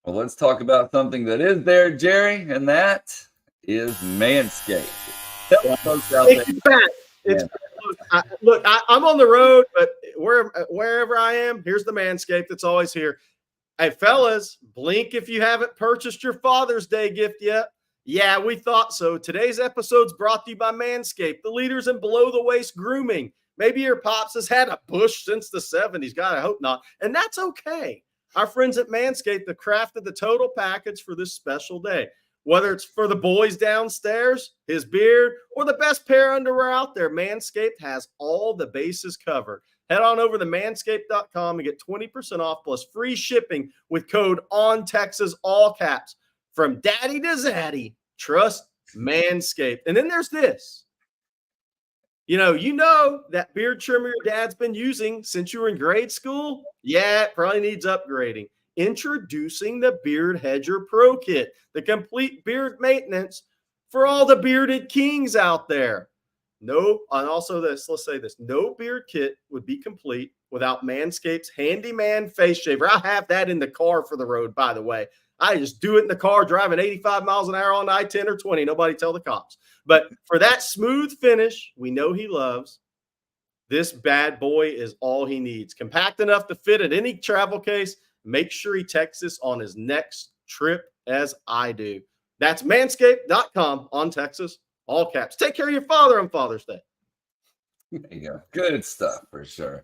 Speaker 1: Well, let's talk about something that is there, Jerry, and that is Manscaped. Tell folks out there.
Speaker 2: Look, I'm on the road, but wherever I am, here's the Manscaped that's always here. Hey, fellas, blink if you haven't purchased your Father's Day gift yet. Yeah, we thought so. Today's episode's brought to you by Manscaped, the leaders in below-the-waist grooming. Maybe your pops has had a bush since the 70s. God, I hope not. And that's okay. Our friends at Manscaped have crafted the total package for this special day. Whether it's for the boys downstairs, his beard, or the best pair of underwear out there, Manscaped has all the bases covered. Head on over to manscaped.com and get 20% off plus free shipping with code ONTEXAS, all caps. From daddy to zaddy, trust Manscaped. And then there's this. You know that beard trimmer your dad's been using since you were in grade school? Yeah, it probably needs upgrading. Introducing the Beard Hedger Pro Kit, the complete beard maintenance for all the bearded kings out there. Let's say this, no beard kit would be complete without Manscaped's handyman face shaver. I have that in the car for the road, by the way. I just do it in the car, driving 85 miles an hour on I-10 or 20. Nobody tell the cops. But for that smooth finish we know he loves, this bad boy is all he needs. Compact enough to fit in any travel case. Make sure he texts us on his next trip as I do. That's manscaped.com on Texas, all caps. Take care of your father on Father's Day.
Speaker 1: There you go. Good stuff for sure.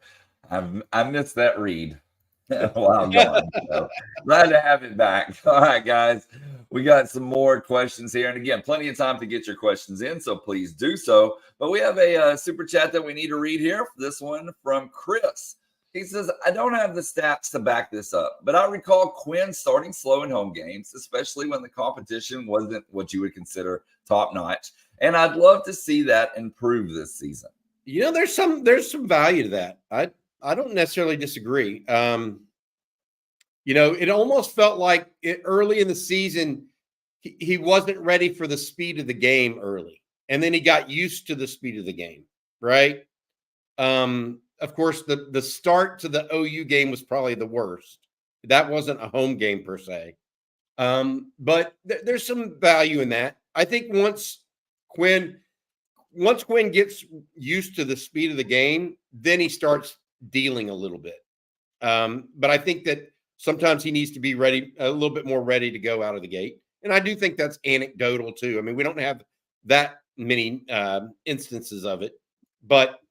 Speaker 1: I missed that read while I'm gone. So glad to have it back. All right, guys. We got some more questions here. And again, plenty of time to get your questions in, so please do so. But we have a super chat that we need to read here. This one from Chris. He says, I don't have the stats to back this up, but I recall Quinn starting slow in home games, especially when the competition wasn't what you would consider top notch. And I'd love to see that improve this season.
Speaker 3: There's some value to that. I don't necessarily disagree. It almost felt like early in the season, he wasn't ready for the speed of the game early. And then he got used to the speed of the game, right? Of course, the start to the OU game was probably the worst. That wasn't a home game per se. But there's some value in that. I think once Quinn gets used to the speed of the game, then he starts dealing a little bit. But I think that sometimes he needs to be ready, a little bit more ready to go out of the gate. And I do think that's anecdotal too. I mean, we don't have that many instances of it, but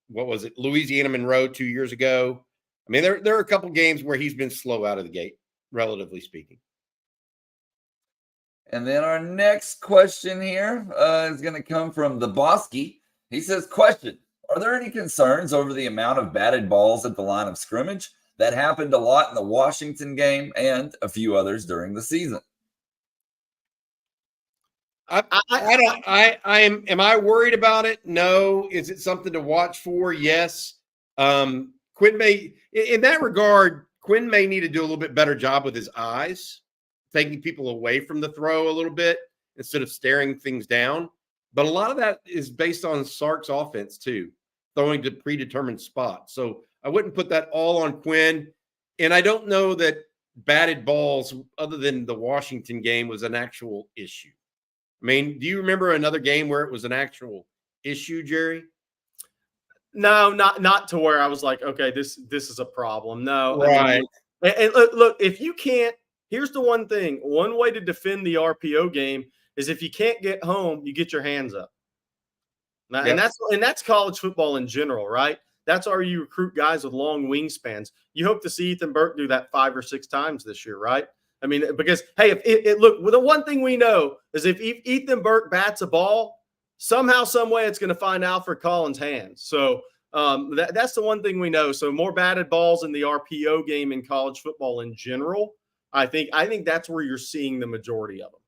Speaker 3: what was it? Louisiana Monroe 2 years ago. I mean, there are a couple games where he's been slow out of the gate, relatively speaking.
Speaker 1: And then our next question here is going to come from the Bosky. He says, question, Are there any concerns over the amount of batted balls at the line of scrimmage? That happened a lot in the Washington game and a few others during the season.
Speaker 3: Am I worried about it? No. Is it something to watch for? Yes. Quinn may, in that regard, Quinn may need to do a little bit better job with his eyes, taking people away from the throw a little bit instead of staring things down. But a lot of that is based on Sark's offense too, throwing to predetermined spots. So I wouldn't put that all on Quinn. And I don't know that batted balls, other than the Washington game, was an actual issue. I mean, do you remember another game where it was an actual issue, Jerry?
Speaker 2: No, not to where I was like, okay, this is a problem. No,
Speaker 3: right.
Speaker 2: I mean, and look, if you can't, here's the one thing. One way to defend the RPO game is if you can't get home, you get your hands up. Now,
Speaker 3: Yep.
Speaker 2: and that's college football in general, right? That's how you recruit guys with long wingspans. You hope to see Ethan Burke do that 5 or 6 times this year, right? I mean, because hey, look, well, the one thing we know is if Ethan Burke bats a ball, somehow, some way, it's going to find Alfred Collins' hands. So that's the one thing we know. So more batted balls in the RPO game in college football in general. I think that's where you're seeing the majority of them.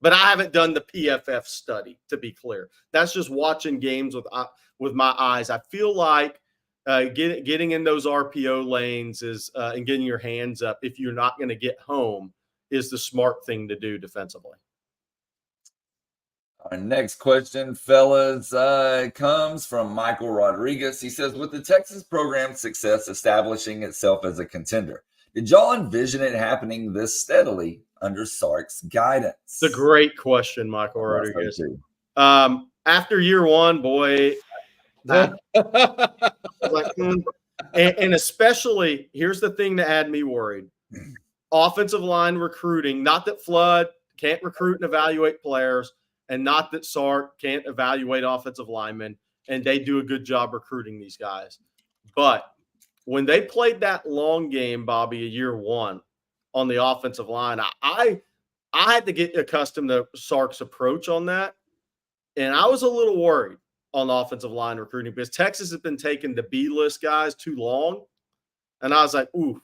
Speaker 2: But I haven't done the PFF study, to be clear. That's just watching games with my eyes. I feel like getting in those RPO lanes is and getting your hands up if you're not going to get home is the smart thing to do defensively.
Speaker 1: Our next question, fellas, comes from Michael Rodriguez. He says, with the Texas program's success establishing itself as a contender, did y'all envision it happening this steadily under Sark's guidance?
Speaker 2: It's a great question, Michael Rodriguez. After year one, boy, and especially, here's the thing that had me worried. Offensive line recruiting, not that Flood can't recruit and evaluate players, and not that Sark can't evaluate offensive linemen, and they do a good job recruiting these guys. But when they played that long game, Bobby, a year one on the offensive line, I had to get accustomed to Sark's approach on that, and I was a little worried on the offensive line recruiting because Texas has been taking the B-list guys too long, and I was like, ooh,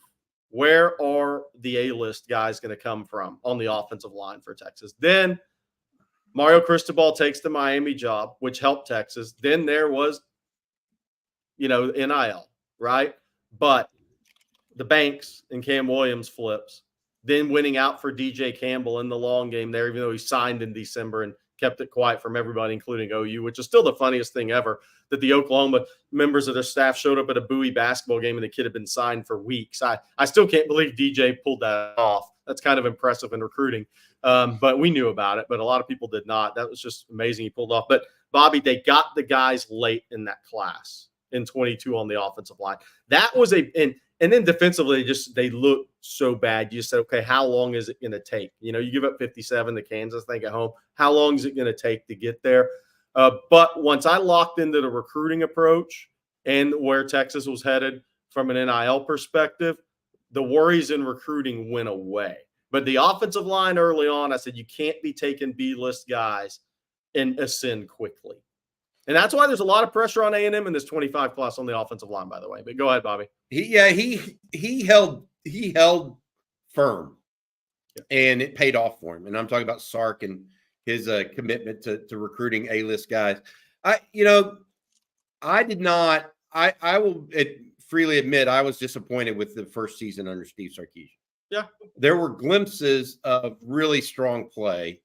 Speaker 2: where are the A-list guys going to come from on the offensive line for Texas? Then Mario Cristobal takes the Miami job, which helped Texas. Then there was, NIL, right? But the Banks and Cam Williams flips, then winning out for DJ Campbell in the long game there, even though he signed in December and kept it quiet from everybody, including OU, which is still the funniest thing ever, that the Oklahoma members of their staff showed up at a Bowie basketball game and the kid had been signed for weeks. I still can't believe DJ pulled that off. That's kind of impressive in recruiting. But we knew about it, but a lot of people did not. That was just amazing he pulled off. But, Bobby, they got the guys late in that class in 22 on the offensive line. That was and then defensively, they look so bad. You just said, okay, how long is it going to take? You give up 57 to Kansas, think at home. How long is it going to take to get there? But once I locked into the recruiting approach and where Texas was headed from an NIL perspective, the worries in recruiting went away. But the offensive line early on, I said, you can't be taking B-list guys and ascend quickly. And that's why there's a lot of pressure on A&M in this 25 plus on the offensive line, by the way. But go ahead, Bobby.
Speaker 3: He held firm, and it paid off for him. And I'm talking about Sark and his commitment to recruiting A-list guys. I will freely admit I was disappointed with the first season under Steve Sarkeesian.
Speaker 2: Yeah,
Speaker 3: there were glimpses of really strong play.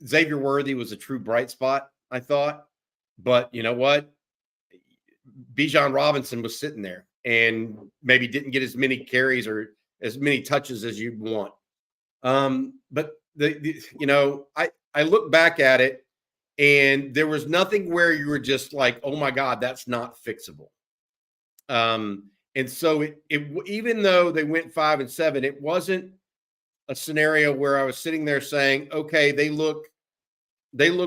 Speaker 3: Xavier Worthy was a true bright spot, I thought. But you know what? Bijan Robinson was sitting there and maybe didn't get as many carries or as many touches as you'd want. But I look back at it, and there was nothing where you were just like, oh my God, that's not fixable. And so it even though they went 5-7, it wasn't a scenario where I was sitting there saying, okay, they look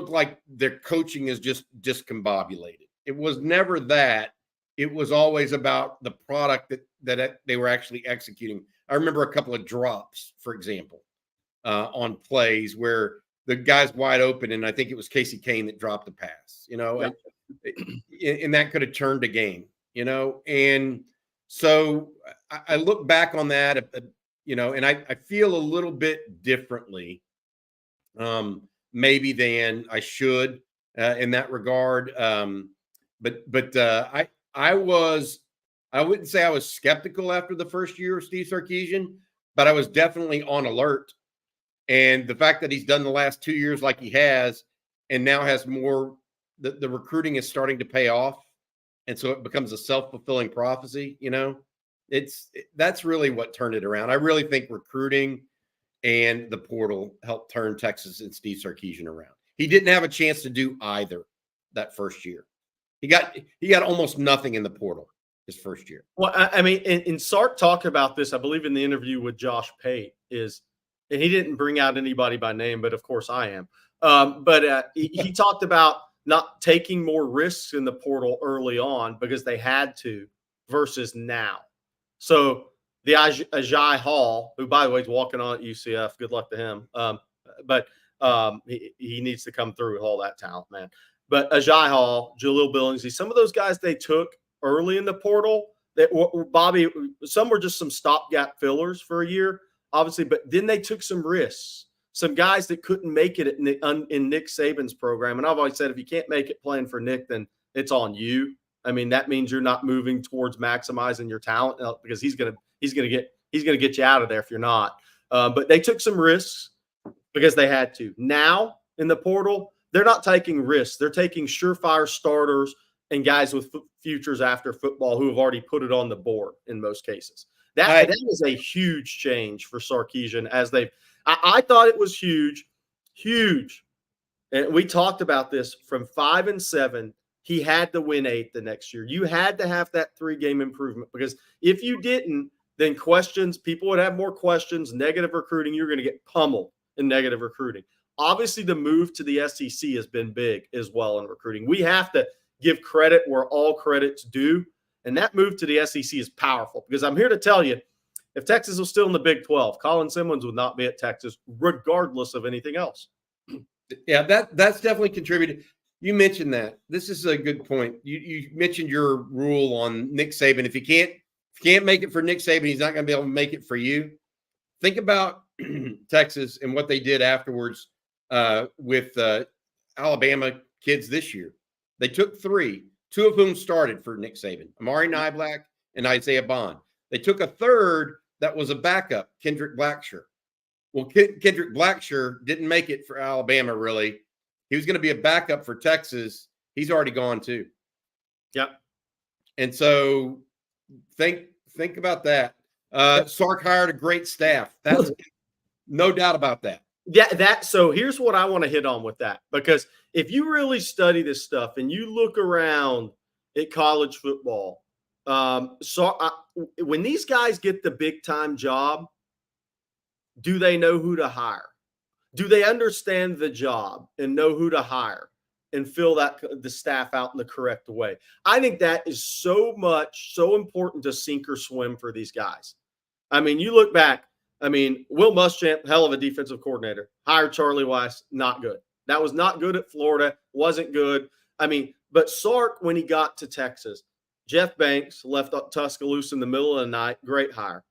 Speaker 3: like their coaching is just discombobulated. It was never that. It was always about the product that they were actually executing. I remember a couple of drops, for example, on plays where the guy's wide open, and I think it was Casey Kane that dropped the pass, and that could have turned the game, and so I look back on that, and I feel a little bit differently, maybe than I should in that regard. But I wouldn't say I was skeptical after the first year of Steve Sarkeesian, but I was definitely on alert. And the fact that he's done the last 2 years like he has, and now has more, the recruiting is starting to pay off. And so it becomes a self-fulfilling prophecy, that's really what turned it around. I really think recruiting and the portal helped turn Texas and Steve Sarkeesian around. He didn't have a chance to do either that first year. He got almost nothing in the portal his first year.
Speaker 2: Well, I mean, and Sark talked about this, I believe, in the interview with Josh Pate, and he didn't bring out anybody by name, but of course I am. But he talked about not taking more risks in the portal early on because they had to versus now. So the Ajay Hall, who, by the way, is walking on at UCF, good luck to him. But he needs to come through with all that talent, man. But Ajay Hall, Jaleel Billingsley, some of those guys they took early in the portal, Bobby, some were just some stopgap fillers for a year, obviously, but then they took some risks. Some guys that couldn't make it in Nick Saban's program. And I've always said, if you can't make it playing for Nick, then it's on you. I mean, that means you're not moving towards maximizing your talent because he's gonna get you out of there if you're not. But they took some risks because they had to. Now in the portal, they're not taking risks. They're taking surefire starters and guys with futures after football who have already put it on the board in most cases. That is a huge change for Sarkeesian as they've. I thought it was huge. And we talked about this from 5-7. He had to win 8 the next year. You had to have that 3-game improvement because if you didn't, then people would have more questions, negative recruiting. You're going to get pummeled in negative recruiting. Obviously, the move to the SEC has been big as well in recruiting. We have to give credit where all credit's due. And that move to the SEC is powerful because I'm here to tell you, if Texas was still in the Big 12, Colin Simmons would not be at Texas regardless of anything else.
Speaker 3: Yeah, that's definitely contributed. You mentioned that. This is a good point. You mentioned your rule on Nick Saban. If you can't make it for Nick Saban, he's not going to be able to make it for you. Think about Texas and what they did afterwards with Alabama kids this year. They took 3, 2 of whom started for Nick Saban, Amari Niblack and Isaiah Bond. They took a third that was a backup, Kendrick Blackshear. Well, Kendrick Blackshear didn't make it for Alabama, really. He was going to be a backup for Texas. He's already gone too.
Speaker 2: Yep.
Speaker 3: And so think about that. Sark hired a great staff. That's no doubt about that.
Speaker 2: Yeah, so here's what I want to hit on with that, because if you really study this stuff and you look around at college football, when these guys get the big time job, do they know who to hire? Do they understand the job and know who to hire and fill the staff out in the correct way? I think that is so important to sink or swim for these guys. I mean, you look back, Will Muschamp, hell of a defensive coordinator, hired Charlie Weiss, not good. That was not good at Florida, wasn't good. But Sark, when he got to Texas, Jeff Banks left Tuscaloosa in the middle of the night, great hire.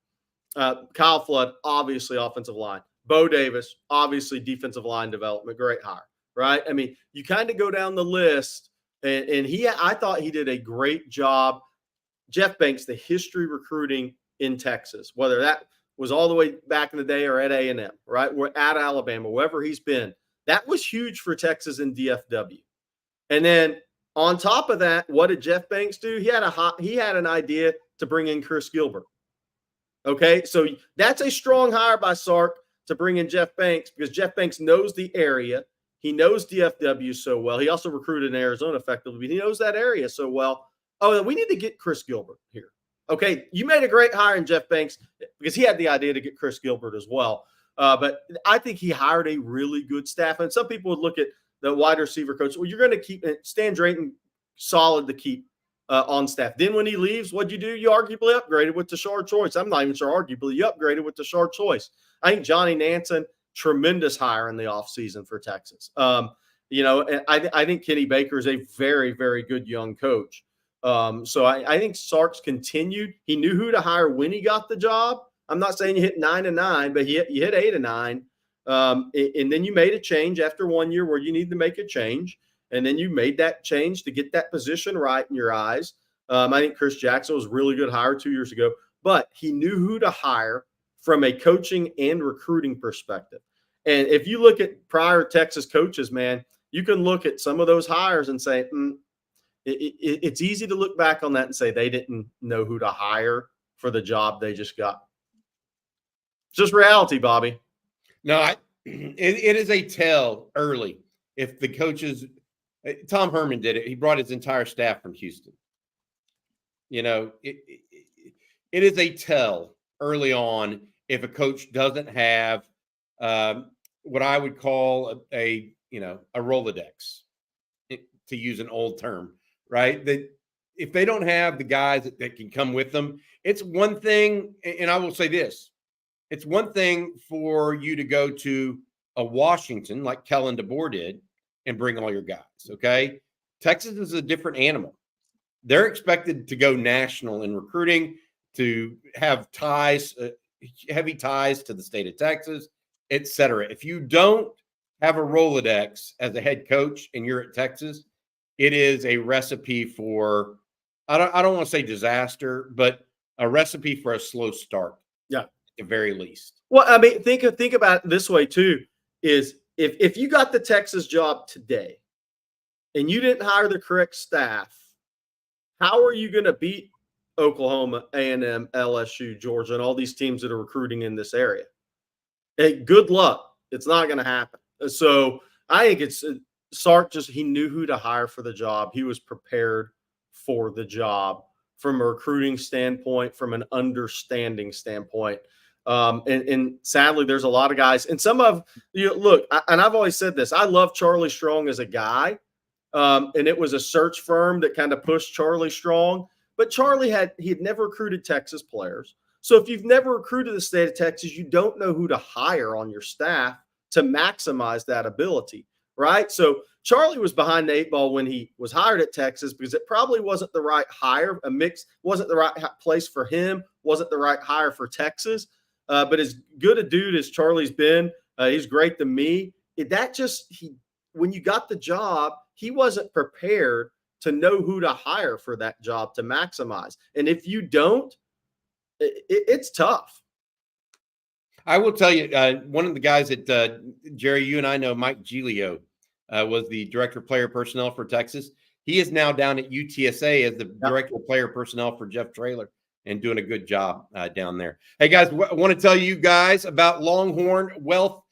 Speaker 2: Kyle Flood, obviously offensive line. Bo Davis, obviously defensive line development, great hire, right? You kind of go down the list, and I thought he did a great job. Jeff Banks, the history recruiting in Texas, whether that was all the way back in the day or at A&M, right? We're at Alabama, wherever he's been. That was huge for Texas and DFW. And then on top of that, what did Jeff Banks do? He had an idea to bring in Chris Gilbert. Okay, so that's a strong hire by Sark to bring in Jeff Banks because Jeff Banks knows the area. He knows DFW so well. He also recruited in Arizona effectively, but he knows that area so well. Oh, we need to get Chris Gilbert here. Okay, you made a great hire in Jeff Banks because he had the idea to get Chris Gilbert as well. But I think he hired a really good staff. And some people would look at the wide receiver coach. Well, you're going to keep Stan Drayton solid to keep on staff. Then when he leaves, what'd you do? You arguably upgraded with Tashard Choice. I'm not even sure arguably. You upgraded with Tashard Choice. I think Johnny Nansen tremendous hire in the offseason for Texas. And I think Kenny Baker is a very, very good young coach. So I think Sark's continued. He knew who to hire when he got the job. I'm not saying you hit 9-9, but you hit 8-9. And then you made a change after 1 year where you need to make a change. And then you made that change to get that position right in your eyes. I think Chris Jackson was a really good hire 2 years ago, but he knew who to hire from a coaching and recruiting perspective. And if you look at prior Texas coaches, man, you can look at some of those hires and say, it's easy to look back on that and say they didn't know who to hire for the job they just got. It's just reality, Bobby.
Speaker 3: No, it is a tell early if the coaches. Tom Herman did it. He brought his entire staff from Houston. It is a tell early on if a coach doesn't have what I would call a Rolodex, to use an old term, right? That if they don't have the guys that can come with them, it's one thing. And I will say this. It's one thing for you to go to a Washington like Kellen DeBoer did and bring all your guys, okay? Texas is a different animal. They're expected to go national in recruiting, to have ties, heavy ties to the state of Texas, et cetera. If you don't have a Rolodex as a head coach and you're at Texas, it is a recipe for, I don't want to say disaster, but a recipe for a slow start.
Speaker 2: Yeah.
Speaker 3: At the very least.
Speaker 2: Well, I mean, think about it this way too, is if you got the Texas job today and you didn't hire the correct staff, how are you going to beat Oklahoma, A&M, LSU, Georgia, and all these teams that are recruiting in this area? Hey, good luck. It's not going to happen. So I think it's Sark he knew who to hire for the job. He was prepared for the job from a recruiting standpoint, from an understanding standpoint. And sadly, there's a lot of guys, and some of look, and I've always said this, I love Charlie Strong as a guy. And it was a search firm that kind of pushed Charlie Strong, but Charlie had never recruited Texas players. So if you've never recruited the state of Texas, you don't know who to hire on your staff to maximize that ability, right? So Charlie was behind the eight ball when he was hired at Texas because it probably wasn't the right hire. A mix wasn't the right place for him, wasn't the right hire for Texas. But as good a dude as Charlie's been, he's great to me. When you got the job, he wasn't prepared to know who to hire for that job to maximize. And if you don't, it's tough.
Speaker 3: I will tell you, one of the guys that, Jerry, you and I know, Mike Giglio, was the director of player personnel for Texas. He is now down at UTSA as the director of player personnel for Jeff Traylor and doing a good job down there. Hey, guys, I want to tell you guys about Longhorn Wealth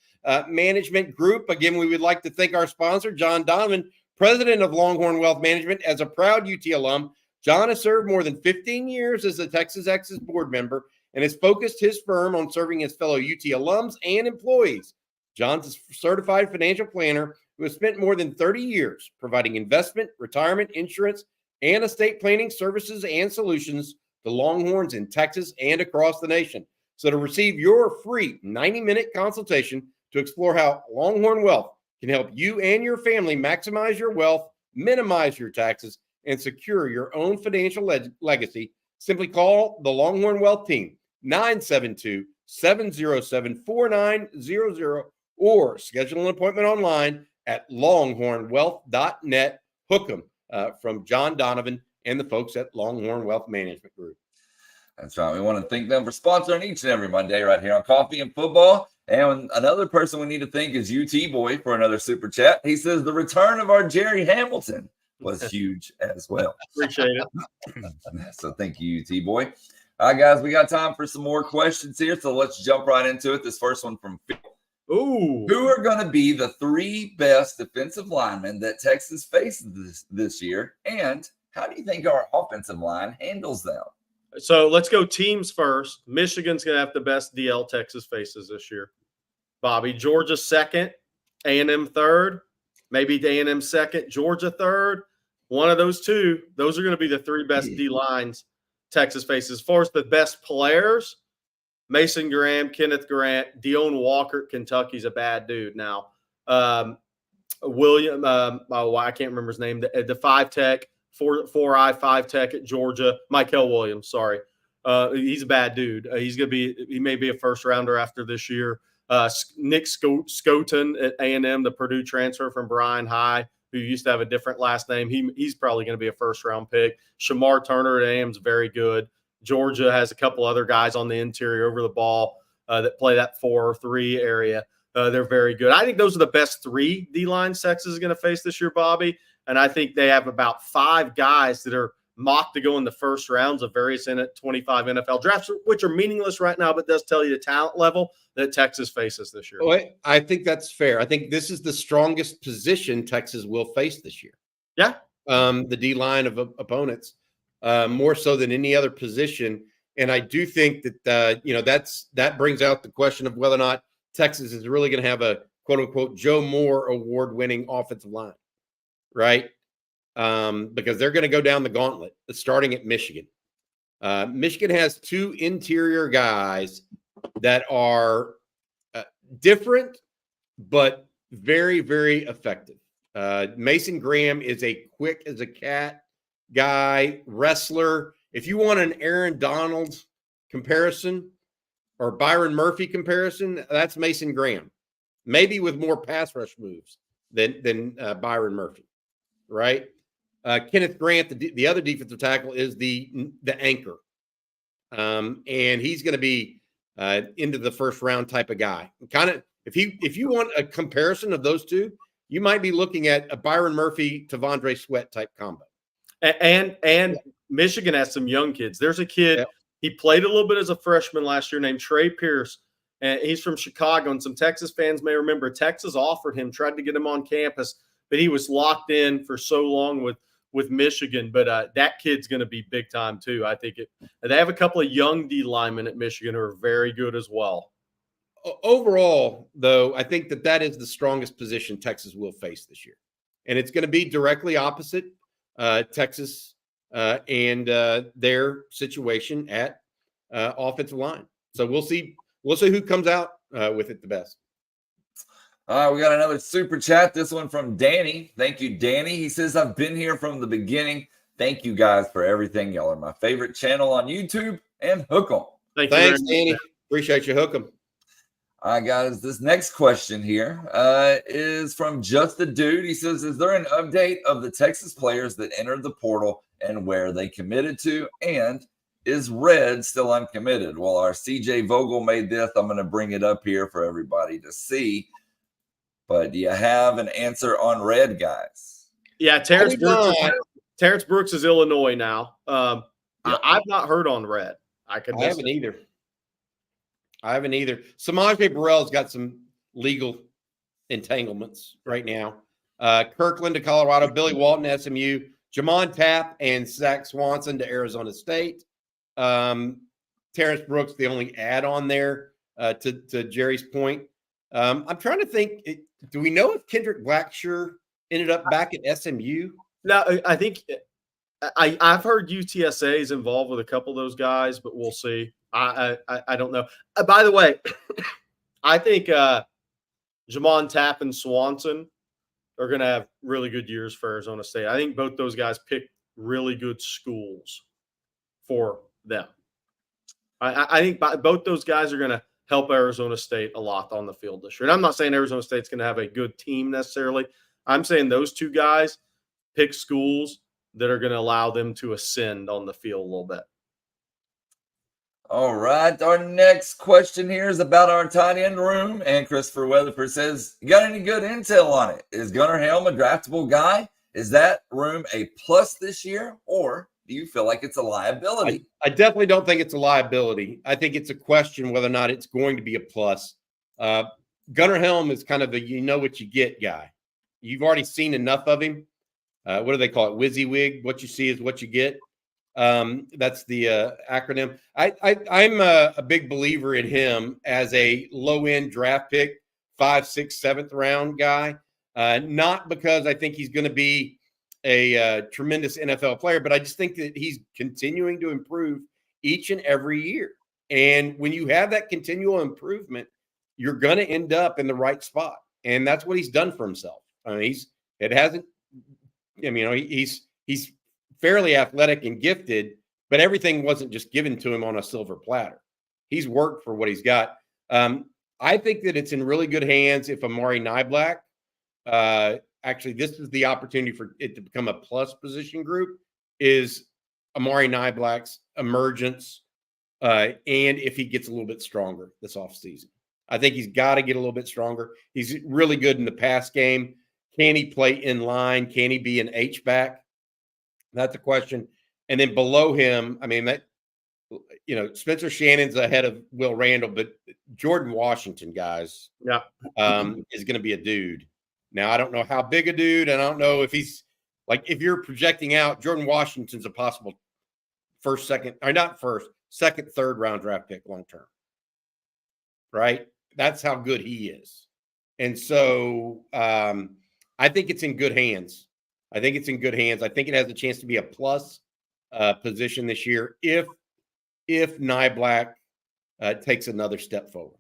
Speaker 3: Management Group. Again, we would like to thank our sponsor, John Donovan, president of Longhorn Wealth Management. As a proud UT alum, John has served more than 15 years as a Texas Ex's board member and has focused his firm on serving his fellow UT alums and employees. John's a certified financial planner who has spent more than 30 years providing investment, retirement, insurance, and estate planning services and solutions to Longhorns in Texas and across the nation. So to receive your free 90-minute consultation to explore how Longhorn Wealth can help you and your family maximize your wealth, minimize your taxes, and secure your own financial legacy, simply call the Longhorn Wealth team, 972-707-4900, or schedule an appointment online at longhornwealth.net. Hook 'em from John Donovan and the folks at Longhorn Wealth Management Group.
Speaker 1: That's right. We want to thank them for sponsoring each and every Monday right here on Coffee and Football. And another person we need to thank is UT Boy for another super chat. He says the return of our Jerry Hamilton was huge as well.
Speaker 2: Appreciate it.
Speaker 1: So thank you, UT Boy. All right, guys, we got time for some more questions here. So let's jump right into it. This first one from Phil.
Speaker 2: Ooh.
Speaker 1: Who are going to be the three best defensive linemen that Texas faces this year? And how do you think our offensive line handles them?
Speaker 2: So let's go teams first. Michigan's going to have the best DL Texas faces this year. Bobby, Georgia second, A&M third, maybe A&M second, Georgia third. One of those two. Those are going to be the three best D lines Texas faces. As far as the best players, Mason Graham, Kenneth Grant, Dion Walker, Kentucky's a bad dude now. William, I can't remember his name. The 5-tech, 4I 5-tech at Georgia, Michael Williams. Sorry, he's a bad dude. He may be a first rounder after this year. Nick Scoten at A&M, the Purdue transfer from Bryan High, who used to have a different last name. He's probably going to be a first-round pick. Shamar Turner at A&M is very good. Georgia has a couple other guys on the interior over the ball that play that 4-3 area. They're very good. I think those are the best 3 D-line Texas is going to face this year, Bobby. And I think they have about 5 guys that are mocked to go in the first rounds of various 25 NFL drafts, which are meaningless right now, but does tell you the talent level that Texas faces this year.
Speaker 3: Well, I think that's fair. I think this is the strongest position Texas will face this year.
Speaker 2: Yeah.
Speaker 3: The D-line of opponents, more so than any other position. And I do think that, that brings out the question of whether or not Texas is really going to have a quote-unquote Joe Moore award-winning offensive line, right? Because they're going to go down the gauntlet, starting at Michigan. Michigan has 2 interior guys that are different, but very, very effective. Mason Graham is a quick as a cat guy, wrestler. If you want an Aaron Donald comparison or Byron Murphy comparison, that's Mason Graham, maybe with more pass rush moves than Byron Murphy, right? Kenneth Grant, the other defensive tackle, is the anchor, and he's going to be into the first round type of guy. Kind of, if you want a comparison of those two, you might be looking at a Byron Murphy to T'Vondre Sweat type combo.
Speaker 2: And Michigan has some young kids. There's a kid.
Speaker 3: Yep.
Speaker 2: He played a little bit as a freshman last year named Trey Pierce, and he's from Chicago. And some Texas fans may remember Texas offered him, tried to get him on campus, but he was locked in for so long with Michigan. But that kid's going to be big time too. I think they have a couple of young D linemen at Michigan who are very good as well.
Speaker 3: Overall, though, I think that is the strongest position Texas will face this year, and it's going to be directly opposite Texas and their situation at offensive line. So we'll see who comes out with it the best.
Speaker 1: All right, we got another super chat. This one from Danny. Thank you, Danny. He says, I've been here from the beginning. Thank you guys for everything. Y'all are my favorite channel on YouTube, and hook 'em.
Speaker 3: Thanks, Danny. Appreciate you. Hook 'em.
Speaker 1: All right, guys, this next question here is from Just a Dude. He says, is there an update of the Texas players that entered the portal and where they committed to? And is Red still uncommitted? Well, our CJ Vogel made this. I'm going to bring it up here for everybody to see. But do you have an answer on Red, guys?
Speaker 2: Yeah, Terrence Brooks is Illinois now. Yep. I've not heard on Red. I haven't
Speaker 3: either. Samaje Burrell's got some legal entanglements right now. Kirkland to Colorado, Billy Walton, SMU, Jamon Tapp and Zach Swanson to Arizona State. Terrence Brooks, the only add-on there to Jerry's point. I'm trying to think, do we know if Kendrick Blackshear ended up back at SMU?
Speaker 2: No, I think I've heard UTSA is involved with a couple of those guys, but we'll see. I don't know. By the way, I think Jamon Tapp and Swanson are going to have really good years for Arizona State. I think both those guys picked really good schools for them. I think both those guys are going to help Arizona State a lot on the field this year. And I'm not saying Arizona State's going to have a good team necessarily. I'm saying those two guys pick schools that are going to allow them to ascend on the field a little bit.
Speaker 1: All right. Our next question here is about our tight end room. And Christopher Weatherford says, you got any good intel on it? Is Gunnar Helm a draftable guy? Is that room a plus this year? Or do you feel like it's a liability?
Speaker 3: I definitely don't think it's a liability. I think it's a question whether or not it's going to be a plus. Gunnar Helm is kind of the you know what you get guy. You've already seen enough of him. What do they call it? WYSIWYG. What you see is what you get. That's the acronym. I'm a big believer in him as a low-end draft pick, 5th, 6th, 7th round guy. Not because I think he's going to be a tremendous NFL player, but I just think that he's continuing to improve each and every year. And when you have that continual improvement, you're going to end up in the right spot. And that's what he's done for himself. I mean, he's fairly athletic and gifted, but everything wasn't just given to him on a silver platter. He's worked for what he's got. I think that it's in really good hands if Amari Niblack, actually, this is the opportunity for it to become a plus position group, is Amari Niblack's emergence, and if he gets a little bit stronger this offseason. I think he's got to get a little bit stronger. He's really good in the pass game. Can he play in line? Can he be an H-back? That's the question. And then below him, I mean, Spencer Shannon's ahead of Will Randall, but Jordan Washington, guys, is going to be a dude. Now, I don't know how big a dude, and I don't know if he's like, if you're projecting out, Jordan Washington's a possible second, third round draft pick long term. Right? That's how good he is. And so I think it's in good hands. I think it has a chance to be a plus position this year if Niblack takes another step forward.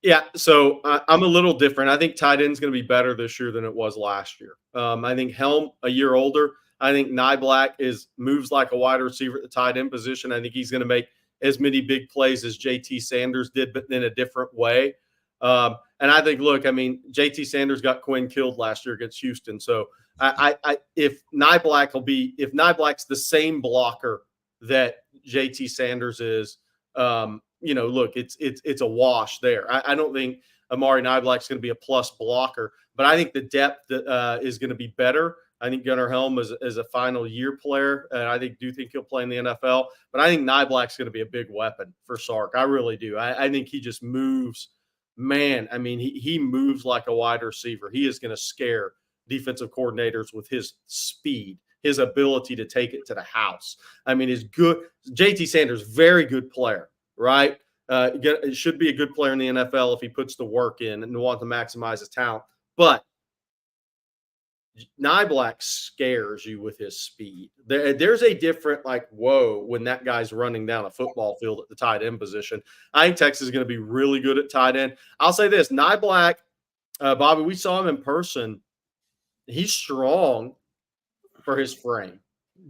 Speaker 2: Yeah, so I'm a little different. I think tight end's going to be better this year than it was last year. I think Helm, a year older. I think Niblack moves like a wide receiver at the tight end position. I think he's going to make as many big plays as JT Sanders did, but in a different way. And I think, look, I mean, JT Sanders got Quinn killed last year against Houston. So if Niblack's the same blocker that JT Sanders is, look, it's a wash there. I don't think Amari Niblack's going to be a plus blocker, but I think the depth is going to be better. I think Gunnar Helm is a final year player, and I do think he'll play in the NFL. But I think Niblack's going to be a big weapon for Sark. I really do. I think he just moves. Man, I mean, he moves like a wide receiver. He is going to scare defensive coordinators with his speed, his ability to take it to the house. I mean, he's good. JT Sanders, very good player, right? It should be a good player in the NFL if he puts the work in and wants to maximize his talent. But Niblack scares you with his speed. There's a different, whoa, when that guy's running down a football field at the tight end position. I think Texas is going to be really good at tight end. I'll say this, Niblack, Bobby, we saw him in person. He's strong for his frame.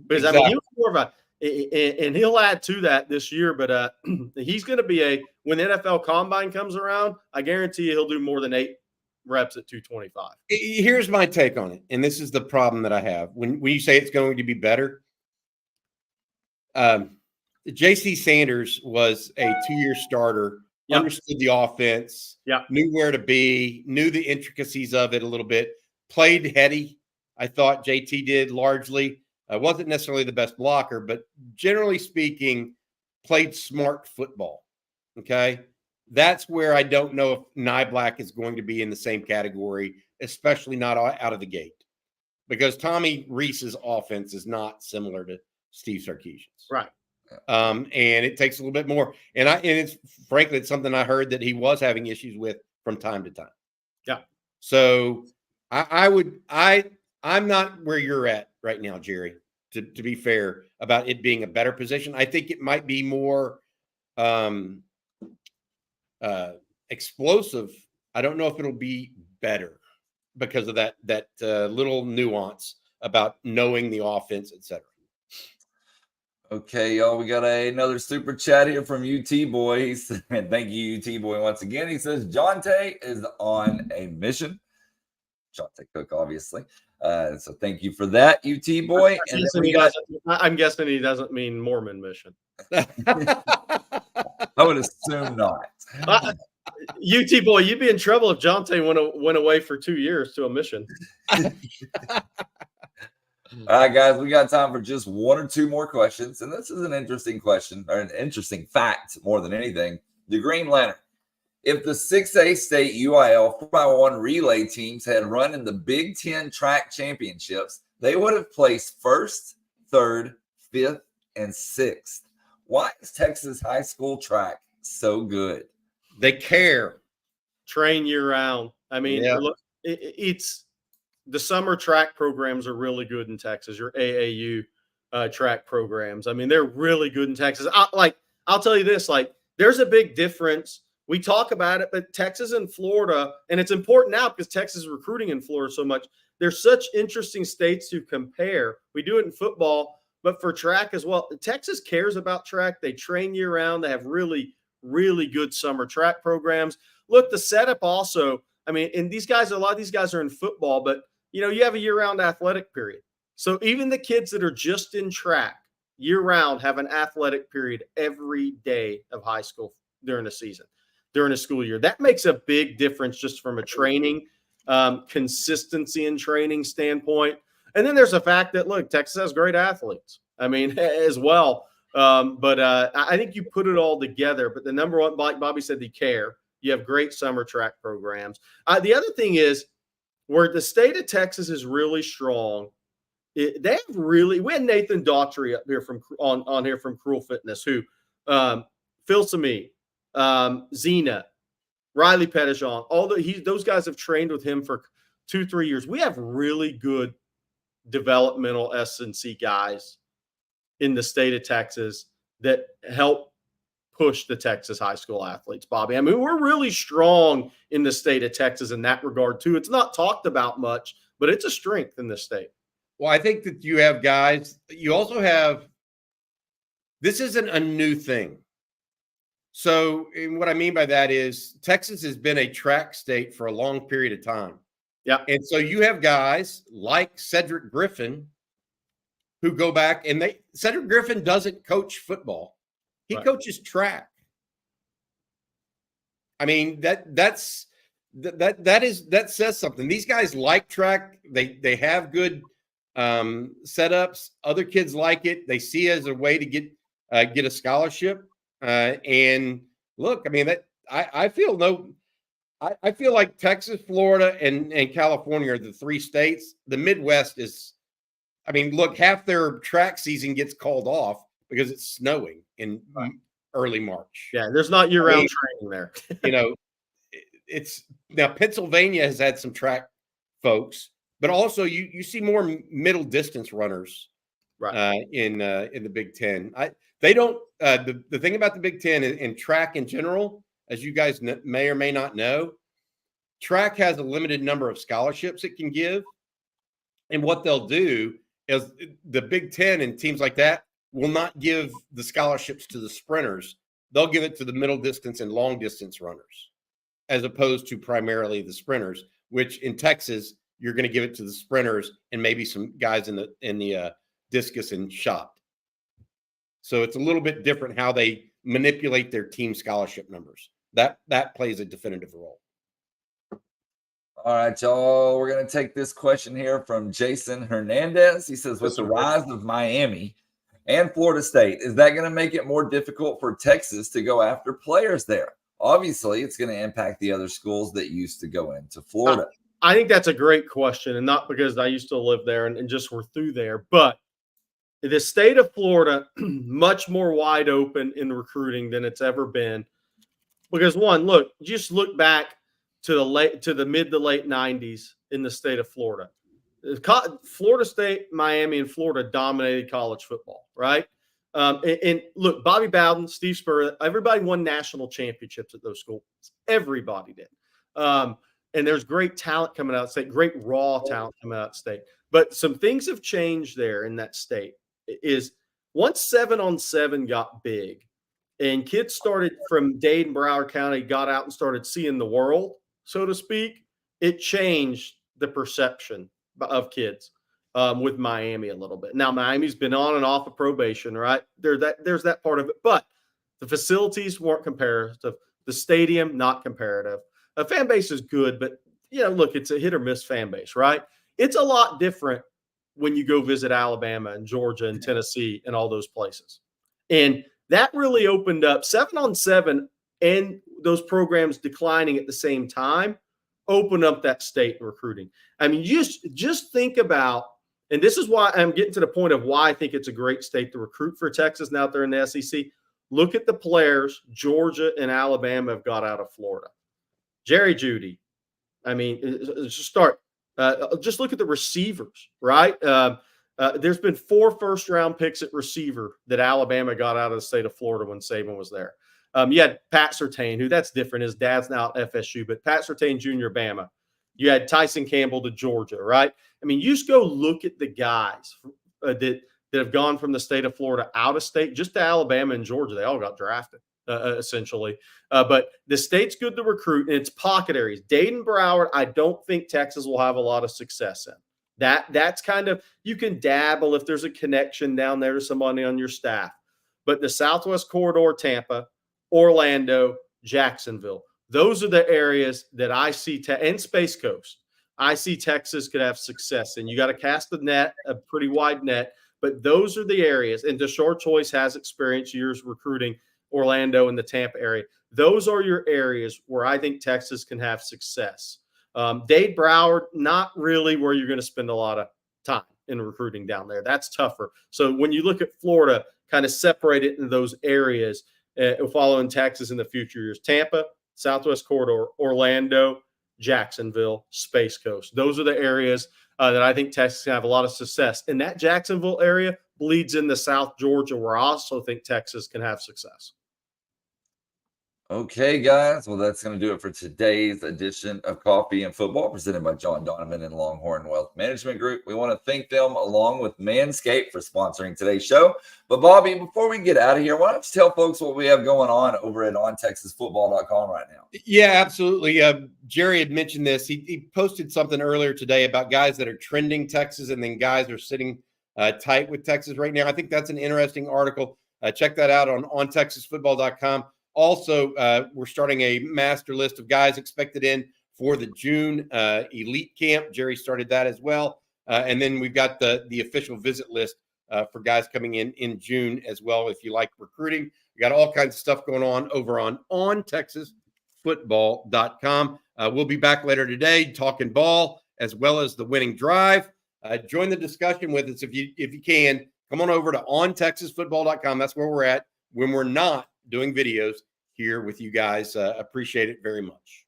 Speaker 2: Because, exactly. I mean, he was more of and he'll add to that this year, but he's going to be when the NFL Combine comes around, I guarantee you he'll do more than 8 reps at 225.
Speaker 3: Here's my take on it, and this is the problem that I have. When you say it's going to be better, J.C. Sanders was a 2-year starter, understood the offense, knew where to be, knew the intricacies of it a little bit, played heady. I thought JT did largely. Wasn't necessarily the best blocker, but generally speaking, played smart football. Okay? That's where I don't know if Niblack is going to be in the same category, especially not out of the gate, because Tommy Rees's offense is not similar to Steve Sarkeesian's.
Speaker 2: Right.
Speaker 3: And it takes a little bit more. And it's frankly, it's something I heard that he was having issues with from time to time.
Speaker 2: Yeah.
Speaker 3: So I'm not where you're at right now, Jerry, to be fair, about it being a better position. I think it might be more explosive. I don't know if it'll be better because of that little nuance about knowing the offense, etc.
Speaker 1: Okay, y'all, we got another super chat here from UT Boy. He said, thank you, UT Boy, once again. He says, Jonte is on a mission. Jonte Cook, obviously. So thank you for that, UT Boy.
Speaker 2: I'm guessing he doesn't mean Mormon mission.
Speaker 1: I would assume not.
Speaker 2: UT Boy, you'd be in trouble if Jonte went away for 2 years to a mission.
Speaker 1: All right, guys, we got time for just 1 or 2 more questions. And this is an interesting question, or an interesting fact more than anything. The Green Lantern. If the 6A state UIL 4x1 relay teams had run in the Big Ten track championships, they would have placed 1st, 3rd, 5th, and 6th. Why is Texas high school track so good?
Speaker 3: They care.
Speaker 2: Train year round. I mean, look, it's the summer track programs are really good in Texas. Your AAU track programs. I mean, they're really good in Texas. I'll tell you this, there's a big difference. We talk about it, but Texas and Florida, and it's important now because Texas is recruiting in Florida so much. There's such interesting states to compare. We do it in football, but for track as well. Texas cares about track. They train year round. They have really, really good summer track programs. Look, the setup also, I mean, and a lot of these guys are in football, but you have a year-round athletic period. So even the kids that are just in track year-round have an athletic period every day of high school during the season, during a school year. That makes a big difference just from a training, consistency in training standpoint. And then there's the fact that, look, Texas has great athletes, I mean, as well. But I think you put it all together. But the number one, like Bobby said, they care. You have great summer track programs. The other thing is, where the state of Texas is really strong, we had Nathan Daughtry up here from Cruel Fitness, who Phil Sami, Zena, Riley Pettijohn, those guys have trained with him for 2-3 years. We have really good developmental S&C guys in the state of Texas that help push the Texas high school athletes, Bobby. I mean, we're really strong in the state of Texas in that regard too. It's not talked about much, but it's a strength in the state.
Speaker 3: Well, I think that you have guys, you also have, this isn't a new thing. So what I mean by that is Texas has been a track state for a long period of time.
Speaker 2: Yeah.
Speaker 3: And so you have guys like Cedric Griffin who go back and Cedric Griffin doesn't coach football. He coaches track. I mean, that says something. These guys like track. They have good setups. Other kids like it. They see it as a way to get a scholarship. And look, I mean, I feel like Texas, Florida, and California are the three states. The Midwest is, I mean, look, half their track season gets called off because it's snowing in early March.
Speaker 2: Yeah, there's not year-round training there.
Speaker 3: It's now Pennsylvania has had some track folks, but also you see more middle distance runners in the Big Ten. They don't. The thing about the Big Ten and track in general, as you guys may or may not know, track has a limited number of scholarships it can give, and what they'll do is the Big Ten and teams like that will not give the scholarships to the sprinters. They'll give it to the middle distance and long distance runners, as opposed to primarily the sprinters, which in Texas, you're going to give it to the sprinters and maybe some guys in the discus and shot. So it's a little bit different how they manipulate their team scholarship numbers. That plays a definitive role.
Speaker 1: All right, y'all. We're going to take this question here from Jason Hernandez. He says, with the rise of Miami and Florida State, is that going to make it more difficult for Texas to go after players there? Obviously, it's going to impact the other schools that used to go into Florida.
Speaker 2: I think that's a great question, and not because I used to live there and just were through there, but the state of Florida, much more wide open in recruiting than it's ever been. Because just look back to the mid to late 90s in the state of Florida. Florida State, Miami, and Florida dominated college football, right? And look, Bobby Bowden, Steve Spurrier, everybody won national championships at those schools. Everybody did. And there's great talent coming out of state, great raw talent coming out of state. But some things have changed there in that state. Is once 7-on-7 got big and kids started from Dade and Broward County, got out and started seeing the world, so to speak, it changed the perception of kids with Miami a little bit. Now, Miami's been on and off of probation, right? There's that part of it. But the facilities weren't comparative. The stadium, not comparative. The fan base is good, but, look, it's a hit or miss fan base, right? It's a lot different when you go visit Alabama and Georgia and Tennessee and all those places. And that really opened up 7-on-7 and those programs declining at the same time, open up that state in recruiting. I mean, just think about, and this is why I'm getting to the point of why I think it's a great state to recruit for Texas now that they're in the SEC. Look at the players Georgia and Alabama have got out of Florida. Jerry Jeudy. I mean, just look at the receivers, right? There's been 4 first-round picks at receiver that Alabama got out of the state of Florida when Saban was there. You had Pat Surtain, who that's different. His dad's now at FSU, but Pat Surtain Jr., Bama. You had Tyson Campbell to Georgia, right? I mean, you just go look at the guys that have gone from the state of Florida out of state, just to Alabama and Georgia. They all got drafted, essentially. But the state's good to recruit, and it's pocket areas. Dayton, Broward, I don't think Texas will have a lot of success in. That's kind of, you can dabble if there's a connection down there to somebody on your staff. But the Southwest Corridor, Tampa, Orlando, Jacksonville, those are the areas that I see, and Space Coast, I see Texas could have success in. You got to cast the net, a pretty wide net, but those are the areas. And Deshaun Choice has experience years recruiting Orlando and the Tampa area. Those are your areas where I think Texas can have success. Dade, Broward, not really where you're going to spend a lot of time in recruiting down there. That's tougher. So when you look at Florida, kind of separate it into those areas, following Texas in the future years. Tampa, Southwest Corridor, Orlando, Jacksonville, Space Coast. Those are the areas that I think Texas can have a lot of success. And that Jacksonville area bleeds into South Georgia, where I also think Texas can have success.
Speaker 1: Okay, guys. Well, that's going to do it for today's edition of Coffee and Football, presented by John Donovan and Longhorn Wealth Management Group. We want to thank them, along with Manscaped, for sponsoring today's show. But, Bobby, before we get out of here, why don't you tell folks what we have going on over at ontexasfootball.com right now?
Speaker 3: Yeah, absolutely. Jerry had mentioned this. He posted something earlier today about guys that are trending Texas, and then guys are sitting tight with Texas right now. I think that's an interesting article. Check that out on ontexasfootball.com. Also, we're starting a master list of guys expected in for the June elite camp. Jerry started that as well. And then we've got the official visit list for guys coming in June as well. If you like recruiting, we got all kinds of stuff going on over on texasfootball.com. We'll be back later today talking ball as well as the winning drive. Join the discussion with us if you can. Come on over to ontexasfootball.com. That's where we're at when we're not doing videos here with you guys. Appreciate it very much.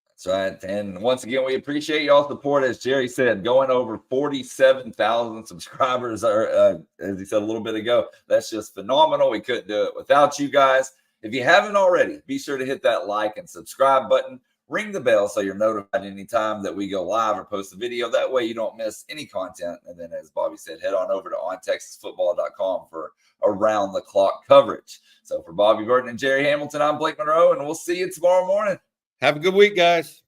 Speaker 1: That's right. And once again, we appreciate y'all's support. As Jerry said, going over 47,000 subscribers, as he said a little bit ago. That's just phenomenal. We couldn't do it without you guys. If you haven't already, be sure to hit that like and subscribe button. Ring the bell so you're notified anytime that we go live or post a video. That way you don't miss any content. And then, as Bobby said, head on over to ontexasfootball.com for around-the-clock coverage. So for Bobby Burton and Jerry Hamilton, I'm Blake Monroe, and we'll see you tomorrow morning.
Speaker 3: Have a good week, guys.